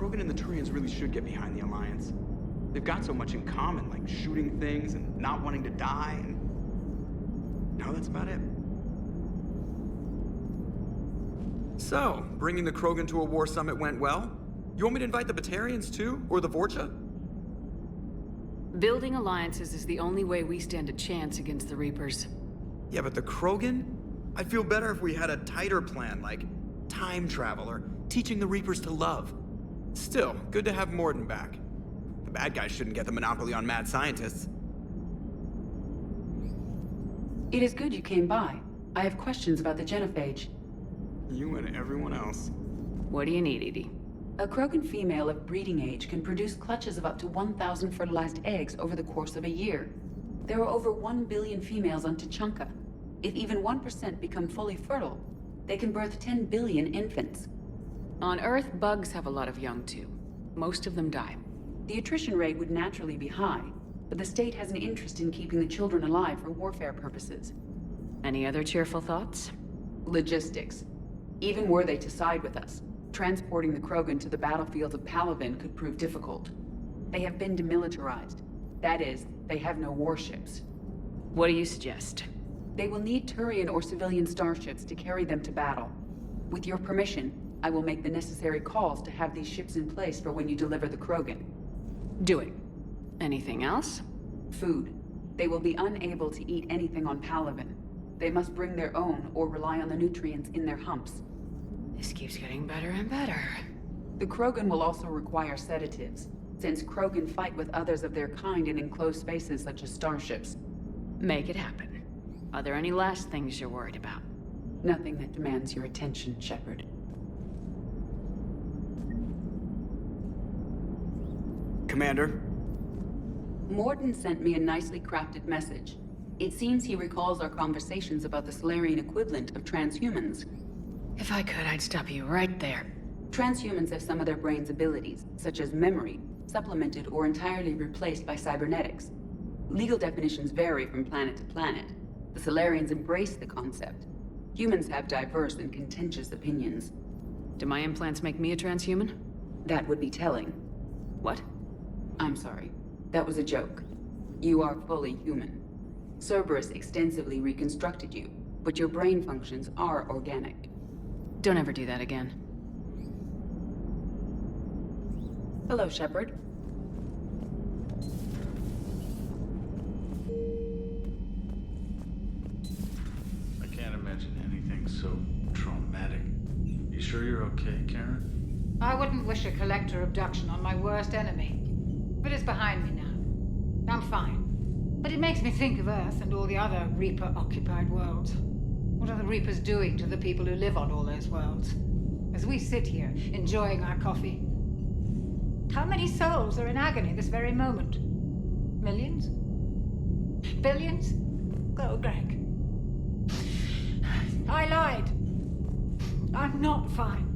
S8: Krogan and the Turians really should get behind the Alliance. They've got so much in common, like shooting things and not wanting to die, and now that's about it. So, bringing the Krogan to a war summit went well? You want me to invite the Batarians too? Or the Vorcha?
S2: Building alliances is the only way we stand a chance against the Reapers.
S8: Yeah, but the Krogan? I'd feel better if we had a tighter plan, like time travel or teaching the Reapers to love. Still, good to have Morden back. The bad guys shouldn't get the monopoly on mad scientists.
S2: It is good you came by. I have questions about the genophage.
S8: You and everyone else.
S2: What do you need, Edie? A Krogan female of breeding age can produce clutches of up to 1,000 fertilized eggs over the course of a year. There are over 1 billion females on Tuchanka. If even 1% become fully fertile, they can birth 10 billion infants. On Earth, bugs have a lot of young too. Most of them die. The attrition rate would naturally be high, but the state has an interest in keeping the children alive for warfare purposes. Any other cheerful thoughts? Logistics. Even were they to side with us, transporting the Krogan to the battlefields of Palaven could prove difficult. They have been demilitarized. That is, they have no warships. What do you suggest? They will need Turian or civilian starships to carry them to battle. With your permission, I will make the necessary calls to have these ships in place for when you deliver the Krogan. Do it. Anything else? Food. They will be unable to eat anything on Palaven. They must bring their own or rely on the nutrients in their humps. This keeps getting better and better. The Krogan will also require sedatives, since Krogan fight with others of their kind in enclosed spaces such as starships. Make it happen. Are there any last things you're worried about? Nothing that demands your attention, Shepard.
S8: Commander?
S2: Morden sent me a nicely crafted message. It seems he recalls our conversations about the Solarian equivalent of transhumans. If I could, I'd stop you right there. Transhumans have some of their brain's abilities, such as memory, supplemented or entirely replaced by cybernetics. Legal definitions vary from planet to planet. The Solarians embrace the concept. Humans have diverse and contentious opinions. Do my implants make me a transhuman? That would be telling. What? I'm sorry. That was a joke. You are fully human. Cerberus extensively reconstructed you, but your brain functions are organic. Don't ever do that again. Hello, Shepard.
S22: I can't imagine anything so traumatic. You sure you're okay, Karen?
S23: I wouldn't wish a collector abduction on my worst enemy. But it's behind me now. I'm fine. But it makes me think of Earth and all the other Reaper-occupied worlds. What are the Reapers doing to the people who live on all those worlds? As we sit here, enjoying our coffee. How many souls are in agony this very moment? Millions? Billions? Go, Greg. I lied. I'm not fine.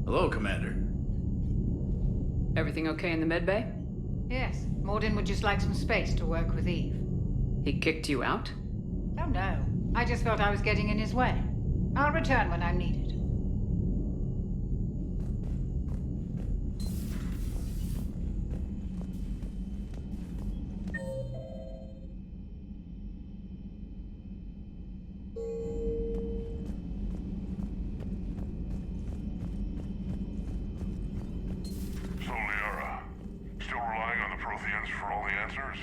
S22: Hello, Commander.
S2: Everything okay in the medbay?
S23: Yes, Morden would just like some space to work with Eve.
S2: He kicked you out?
S23: Oh no, I just felt I was getting in his way. I'll return when I'm needed.
S4: So, Liara, still relying on the Protheans for all the answers?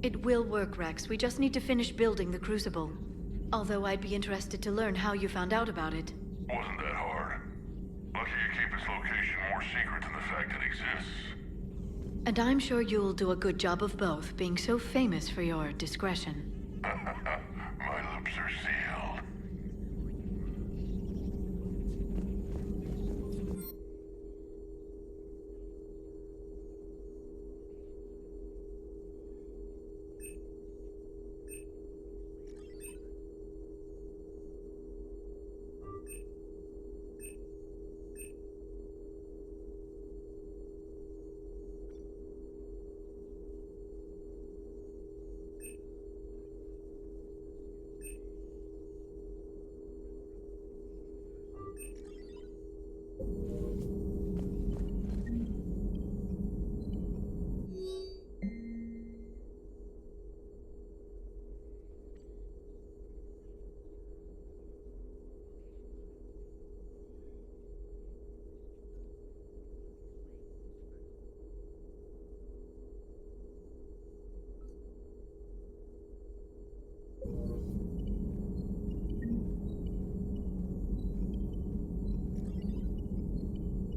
S6: It will work, Rex. We just need to finish building the Crucible. Although I'd be interested to learn how you found out about it.
S4: Wasn't that hard. Lucky you keep its location more secret than the fact it exists.
S6: And I'm sure you'll do a good job of both, being so famous for your discretion.
S4: My lips are sealed.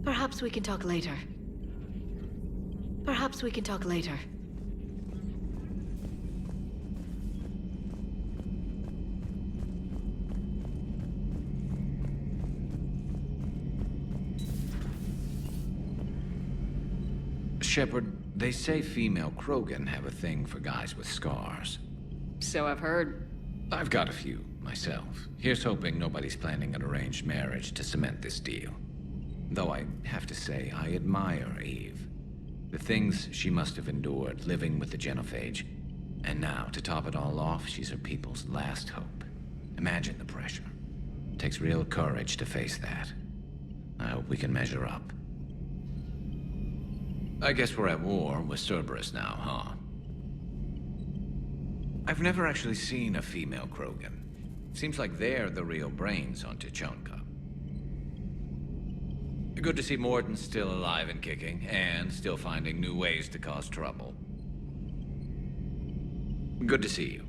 S6: Perhaps we can talk later. Perhaps we can talk later.
S7: Shepard, they say female Krogan have a thing for guys with scars.
S2: So I've heard.
S7: I've got a few, myself. Here's hoping nobody's planning an arranged marriage to cement this deal. Though I have to say, I admire Eve. The things she must have endured living with the Genophage. And now, to top it all off, she's her people's last hope. Imagine the pressure. It takes real courage to face that. I hope we can measure up. I guess we're at war with Cerberus now, huh? I've never actually seen a female Krogan. Seems like they're the real brains on Tuchanka. Good to see Morden's still alive and kicking, and still finding new ways to cause trouble. Good to see you.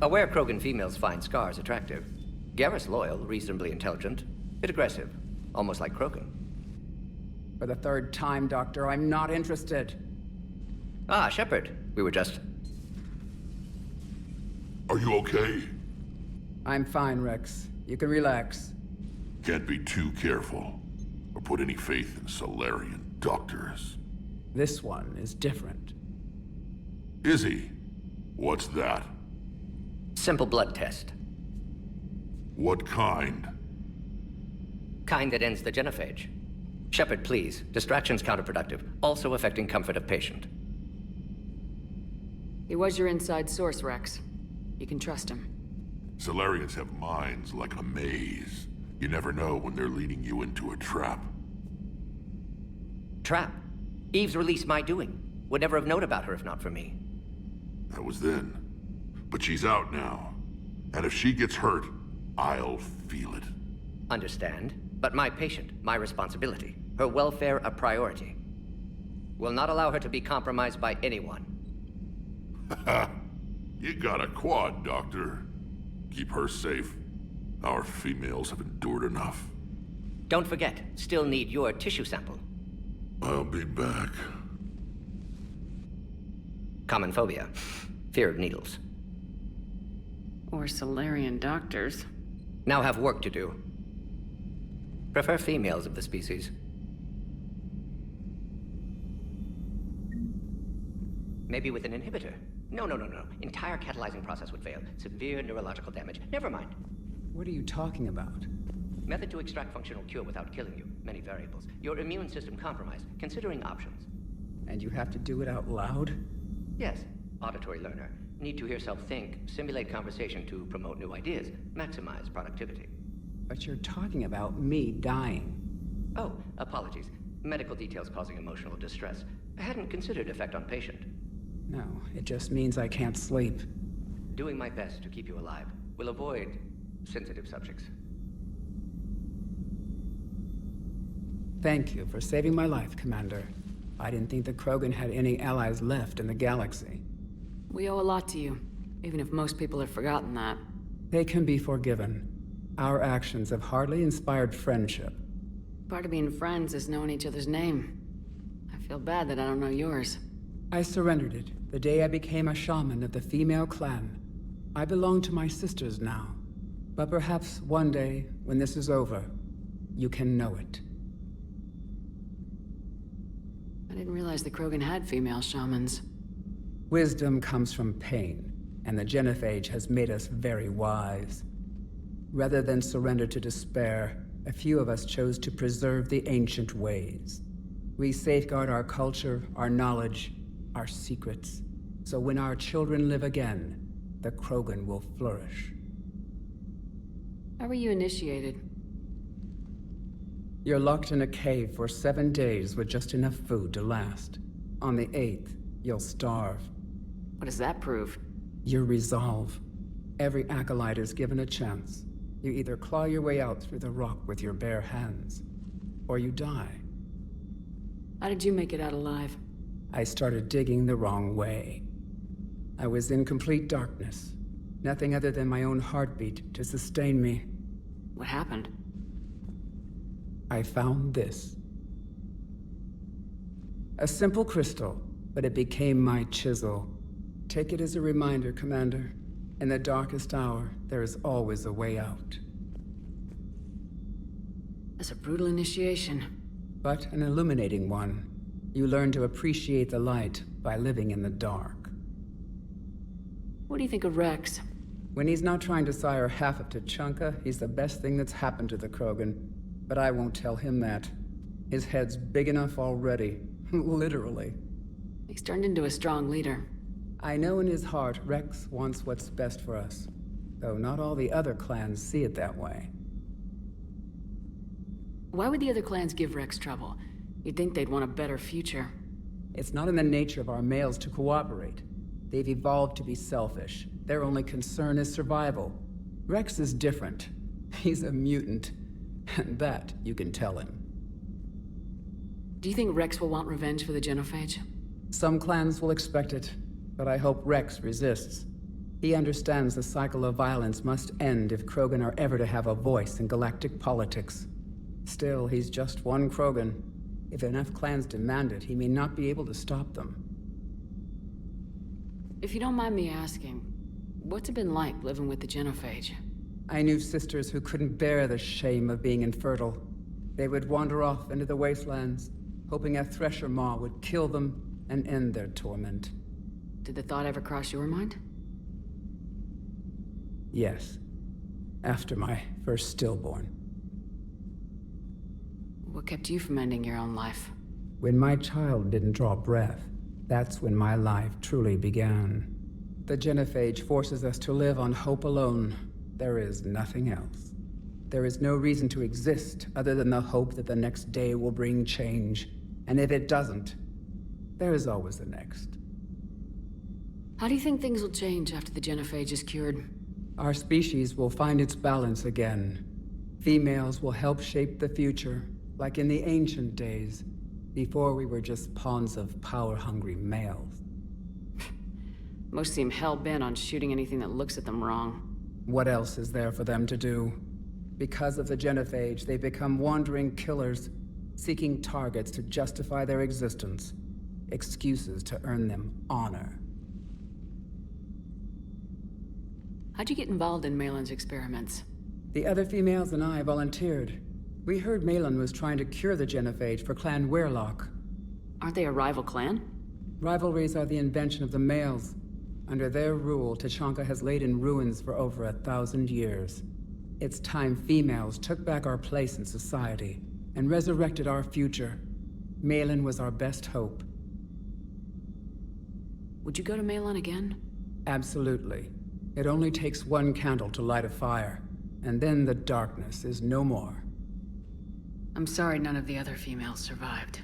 S12: Aware Krogan females find scars attractive. Garrus loyal, reasonably intelligent, bit aggressive, almost like Krogan.
S3: For the third time, Doctor, I'm not interested.
S12: Ah, Shepard. We were just...
S4: Are you okay?
S3: I'm fine, Rex. You can relax.
S4: Can't be too careful, or put any faith in Solarian doctors.
S3: This one is different.
S4: Is he? What's that?
S12: Simple blood test.
S4: What kind?
S12: Kind that ends the genophage. Shepard, please. Distraction's counterproductive, also affecting comfort of patient.
S2: He was your inside source, Rex. You can trust him.
S4: Solarians have minds like a maze. You never know when they're leading you into a trap.
S12: Trap? Eve's release my doing. Would never have known about her if not for me.
S4: That was then. But she's out now. And if she gets hurt, I'll feel it.
S12: Understand. But my patient, my responsibility. Her welfare a priority. Will not allow her to be compromised by anyone.
S4: You got a quad, Doctor. Keep her safe. Our females have endured enough.
S12: Don't forget, still need your tissue sample.
S4: I'll be back.
S12: Common phobia. Fear of needles.
S2: Or Solarian doctors.
S12: Now have work to do. Prefer females of the species. Maybe with an inhibitor. No. Entire catalyzing process would fail. Severe neurological damage. Never mind.
S3: What are you talking about?
S12: Method to extract functional cure without killing you. Many variables. Your immune system compromised. Considering options.
S3: And you have to do it out loud?
S12: Yes. Auditory learner. Need to hear self think, simulate conversation to promote new ideas, maximize productivity.
S3: But you're talking about me dying.
S12: Oh, apologies. Medical details causing emotional distress. I hadn't considered effect on patient.
S3: No, it just means I can't sleep.
S12: Doing my best to keep you alive. Will avoid sensitive subjects.
S3: Thank you for saving my life, Commander. I didn't think the Krogan had any allies left in the galaxy.
S2: We owe a lot to you, even if most people have forgotten that.
S3: They can be forgiven. Our actions have hardly inspired friendship.
S2: Part of being friends is knowing each other's name. I feel bad that I don't know yours.
S3: I surrendered it the day I became a shaman of the female clan. I belong to my sisters now. But perhaps one day, when this is over, you can know it.
S2: I didn't realize the Krogan had female shamans.
S3: Wisdom comes from pain, and the Genophage has made us very wise. Rather than surrender to despair, a few of us chose to preserve the ancient ways. We safeguard our culture, our knowledge, our secrets, so when our children live again, the Krogan will flourish.
S2: How were you initiated?
S3: You're locked in a cave for 7 days with just enough food to last. On the 8th, you'll starve.
S2: What does that prove?
S3: Your resolve. Every acolyte is given a chance. You either claw your way out through the rock with your bare hands, or you die.
S2: How did you make it out alive?
S3: I started digging the wrong way. I was in complete darkness. Nothing other than my own heartbeat to sustain me.
S2: What happened?
S3: I found this. A simple crystal, but it became my chisel. Take it as a reminder, Commander. In the darkest hour, there is always a way out.
S2: That's a brutal initiation.
S3: But an illuminating one. You learn to appreciate the light by living in the dark.
S2: What do you think of Rex?
S3: When he's not trying to sire half of Tuchanka, he's the best thing that's happened to the Krogan. But I won't tell him that. His head's big enough already. Literally.
S2: He's turned into a strong leader.
S3: I know in his heart Rex wants what's best for us. Though not all the other clans see it that way.
S2: Why would the other clans give Rex trouble? You'd think they'd want a better future.
S3: It's not in the nature of our males to cooperate. They've evolved to be selfish. Their only concern is survival. Rex is different. He's a mutant. And that you can tell him.
S2: Do you think Rex will want revenge for the Genophage?
S3: Some clans will expect it, but I hope Rex resists. He understands the cycle of violence must end if Krogan are ever to have a voice in galactic politics. Still, he's just one Krogan. If enough clans demand it, he may not be able to stop them.
S2: If you don't mind me asking, what's it been like living with the Genophage?
S3: I knew sisters who couldn't bear the shame of being infertile. They would wander off into the wastelands, hoping a Thresher Maw would kill them and end their torment.
S2: Did the thought ever cross your mind?
S3: Yes. After my first stillborn.
S2: What kept you from ending your own life?
S3: When my child didn't draw breath, that's when my life truly began. The Genophage forces us to live on hope alone. There is nothing else. There is no reason to exist other than the hope that the next day will bring change. And if it doesn't, there is always the next.
S2: How do you think things will change after the Genophage is cured?
S3: Our species will find its balance again. Females will help shape the future, like in the ancient days, before we were just pawns of power-hungry males.
S2: Most seem hell-bent on shooting anything that looks at them wrong.
S3: What else is there for them to do? Because of the Genophage, they become wandering killers, seeking targets to justify their existence, excuses to earn them honor.
S2: How'd you get involved in Malin's experiments?
S3: The other females and I volunteered. We heard Malin was trying to cure the Genophage for Clan Weirlock.
S2: Aren't they a rival clan?
S3: Rivalries are the invention of the males. Under their rule, Tuchanka has laid in ruins for over 1,000 years. It's time females took back our place in society and resurrected our future. Malin was our best hope.
S2: Would you go to Malin again?
S3: Absolutely. It only takes one candle to light a fire, and then the darkness is no more.
S2: I'm sorry none of the other females survived.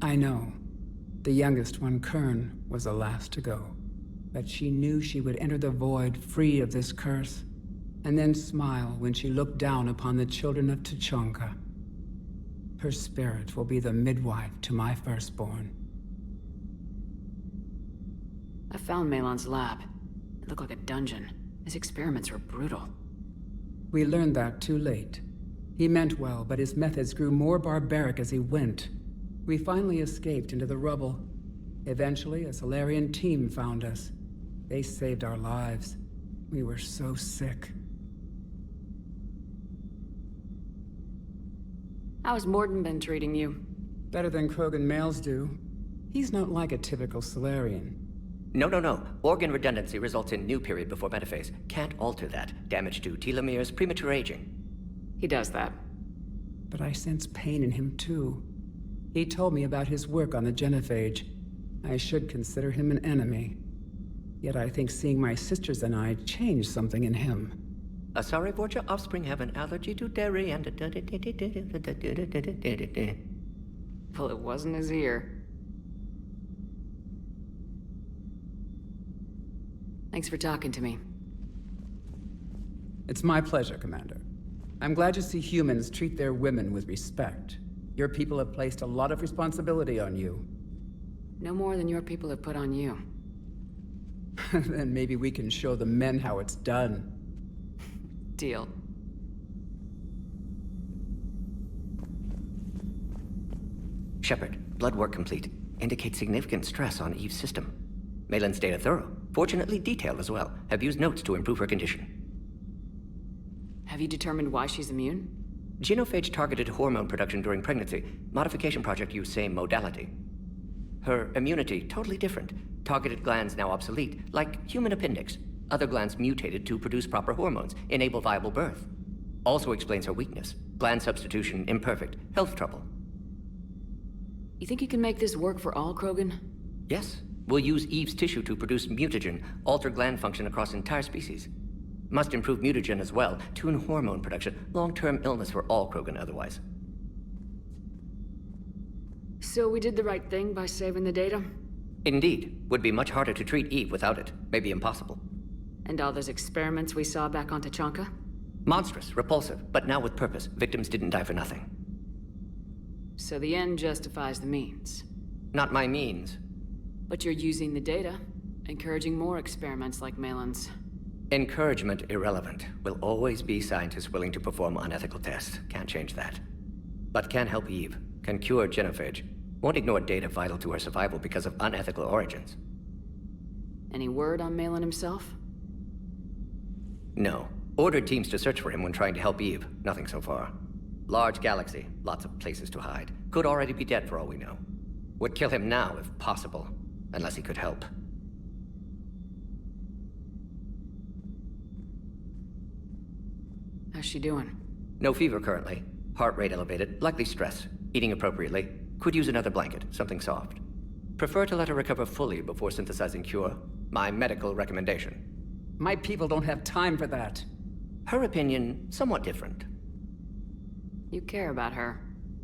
S3: I know. The youngest one, Kern, was the last to go. But she knew she would enter the void free of this curse, and then smile when she looked down upon the children of Tuchanka. Her spirit will be the midwife to my firstborn.
S2: I found Malin's lab. It looked like a dungeon. His experiments were brutal.
S3: We learned that too late. He meant well, but his methods grew more barbaric as he went. We finally escaped into the rubble. Eventually, a Solarian team found us. They saved our lives. We were so sick.
S2: How's Morden been treating you?
S3: Better than Krogan males do. He's not like a typical Solarian.
S12: No. Organ redundancy results in new period before metaphase. Can't alter that. Damage to telomeres, premature aging.
S2: He does that.
S3: But I sense pain in him too. He told me about his work on the Genophage. I should consider him an enemy. Yet I think seeing my sisters and I changed something in him.
S12: Sorry, Borgia offspring have an allergy to dairy and...
S2: Well, it wasn't his ear. Thanks for talking to me.
S3: It's my pleasure, Commander. I'm glad to see humans treat their women with respect. Your people have placed a lot of responsibility on you.
S2: No more than your people have put on you.
S3: Then maybe we can show the men how it's done.
S2: Deal.
S12: Shepard, blood work complete. Indicates significant stress on Eve's system. Malin's data thorough. Fortunately detailed as well. Have used notes to improve her condition.
S2: Have you determined why she's immune?
S12: Genophage targeted hormone production during pregnancy. Modification project used same modality. Her immunity, totally different. Targeted glands now obsolete, like human appendix. Other glands mutated to produce proper hormones, enable viable birth. Also explains her weakness. Gland substitution imperfect. Health trouble.
S2: You think you can make this work for all Krogan?
S12: Yes. We'll use Eve's tissue to produce mutagen, alter gland function across entire species. Must improve mutagen as well, tune hormone production. Long-term illness for all Krogan otherwise.
S2: So we did the right thing by saving the data?
S12: Indeed. Would be much harder to treat Eve without it. Maybe impossible.
S2: And all those experiments we saw back on Tachanka?
S12: Monstrous, repulsive, but now with purpose. Victims didn't die for nothing.
S2: So the end justifies the means.
S12: Not my means.
S2: But you're using the data, encouraging more experiments like Malin's.
S12: Encouragement irrelevant. Will always be scientists willing to perform unethical tests. Can't change that. But can help Eve. Can cure genophage. Won't ignore data vital to her survival because of unethical origins.
S2: Any word on Malin himself?
S12: No. Ordered teams to search for him when trying to help Eve. Nothing so far. Large galaxy. Lots of places to hide. Could already be dead for all we know. Would kill him now if possible. Unless he could help.
S2: How's she doing?
S12: No fever currently. Heart rate elevated. Likely stress. Eating appropriately. Could use another blanket. Something soft. Prefer to let her recover fully before synthesizing cure. My medical recommendation.
S3: My people don't have time for that.
S12: Her opinion, somewhat different.
S2: You care about her.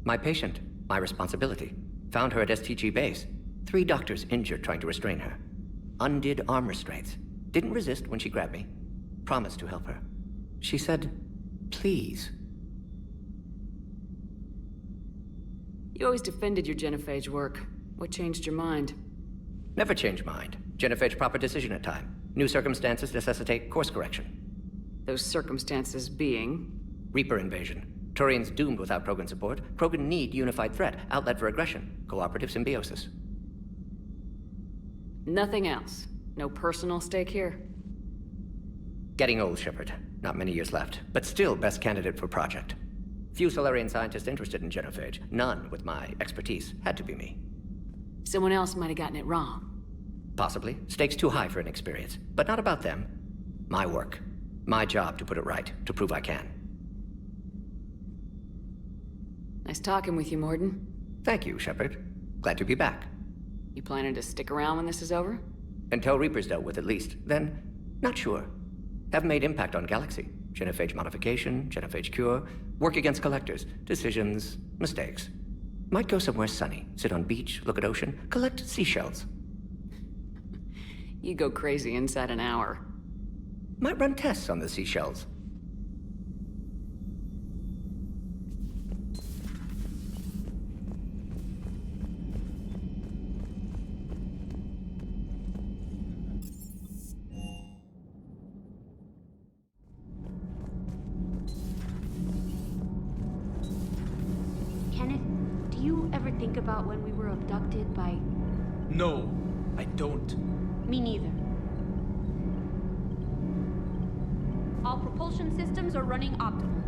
S12: My patient. My responsibility. Found her at STG base. 3 doctors injured trying to restrain her. Undid arm restraints. Didn't resist when she grabbed me. Promised to help her. She said, please.
S2: You always defended your genophage work. What changed your mind?
S12: Never change mind. Genophage proper decision at time. New circumstances necessitate course correction.
S2: Those circumstances being?
S12: Reaper invasion. Turians doomed without Krogan support. Krogan need unified threat. Outlet for aggression. Cooperative symbiosis.
S2: Nothing else. No personal stake here?
S12: Getting old, Shepard. Not many years left. But still best candidate for project. Few Solarian scientists interested in genophage. None with my expertise. Had to be me.
S2: Someone else might have gotten it wrong.
S12: Possibly. Stakes too high for inexperience. But not about them. My work. My job to put it right. To prove I can.
S2: Nice talking with you, Morden.
S12: Thank you, Shepard. Glad to be back.
S2: You planning to stick around when this is over?
S12: Until Reaper's dealt with at least. Then, not sure. Have made impact on Galaxy. Genophage modification, genophage cure, work against collectors, decisions, mistakes. Might go somewhere sunny, sit on beach, look at ocean, collect seashells.
S2: You go crazy inside an hour.
S12: Might run tests on the seashells.
S9: Think about when we were abducted by...
S11: No, I don't.
S9: Me neither. All propulsion systems are running optimal.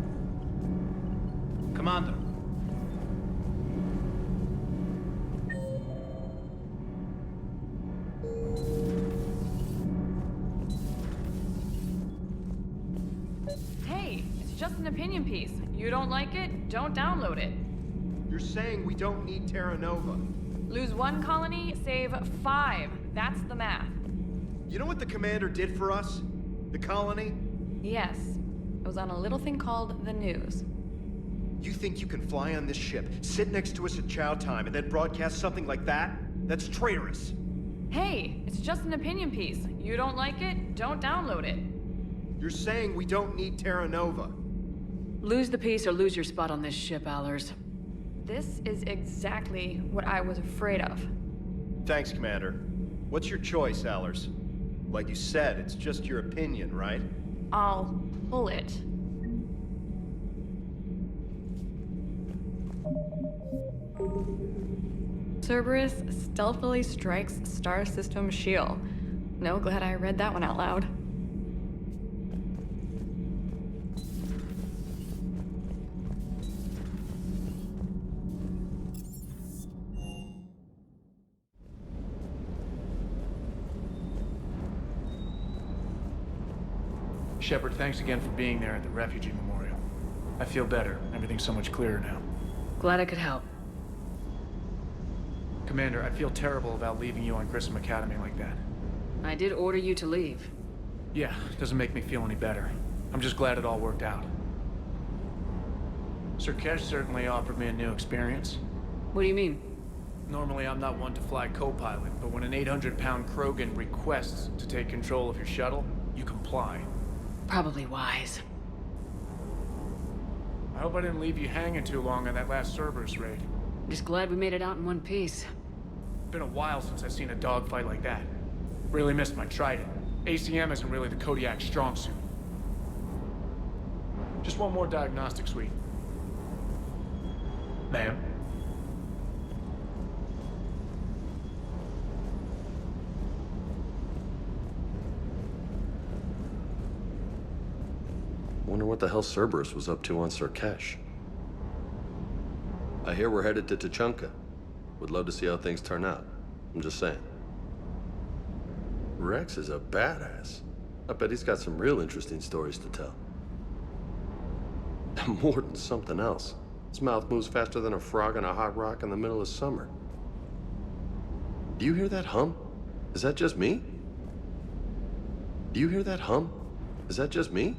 S11: Commander.
S18: Hey, it's just an opinion piece. You don't like it? Don't download it.
S15: You're saying we don't need Terra Nova.
S18: Lose 1 colony, save 5. That's the math.
S15: You know what the commander did for us? The colony?
S18: Yes. It was on a little thing called the news.
S15: You think you can fly on this ship, sit next to us at chow time, and then broadcast something like that? That's traitorous.
S18: Hey, it's just an opinion piece. You don't like it? Don't download it.
S15: You're saying we don't need Terra Nova.
S2: Lose the piece or lose your spot on this ship, Allers.
S18: This is exactly what I was afraid of.
S15: Thanks, Commander. What's your choice, Allers? Like you said, it's just your opinion, right?
S18: I'll pull it. Cerberus stealthily strikes star system shield. No, glad I read that one out loud.
S11: Shepard, thanks again for being there at the refugee memorial. I feel better. Everything's so much clearer now.
S2: Glad I could help.
S11: Commander, I feel terrible about leaving you on Grissom Academy like that.
S2: I did order you to leave.
S11: Yeah, doesn't make me feel any better. I'm just glad it all worked out. Sur'Kesh certainly offered me a new experience.
S2: What do you mean?
S11: Normally, I'm not one to fly co-pilot, but when an 800-pound Krogan requests to take control of your shuttle, you comply.
S2: Probably wise.
S11: I hope I didn't leave you hanging too long on that last Cerberus raid.
S2: Just glad we made it out in one piece.
S11: Been a while since I've seen a dogfight like that. Really missed my Trident. ACM isn't really the Kodiak's strong suit. Just one more diagnostic suite. Ma'am?
S10: Wonder what the hell Cerberus was up to on Sur'Kesh. I hear we're headed to Tuchanka. Would love to see how things turn out. I'm just saying. Rex is a badass. I bet he's got some real interesting stories to tell. More than something else. His mouth moves faster than a frog on a hot rock in the middle of summer. Do you hear that hum? Is that just me? Do you hear that hum? Is that just me?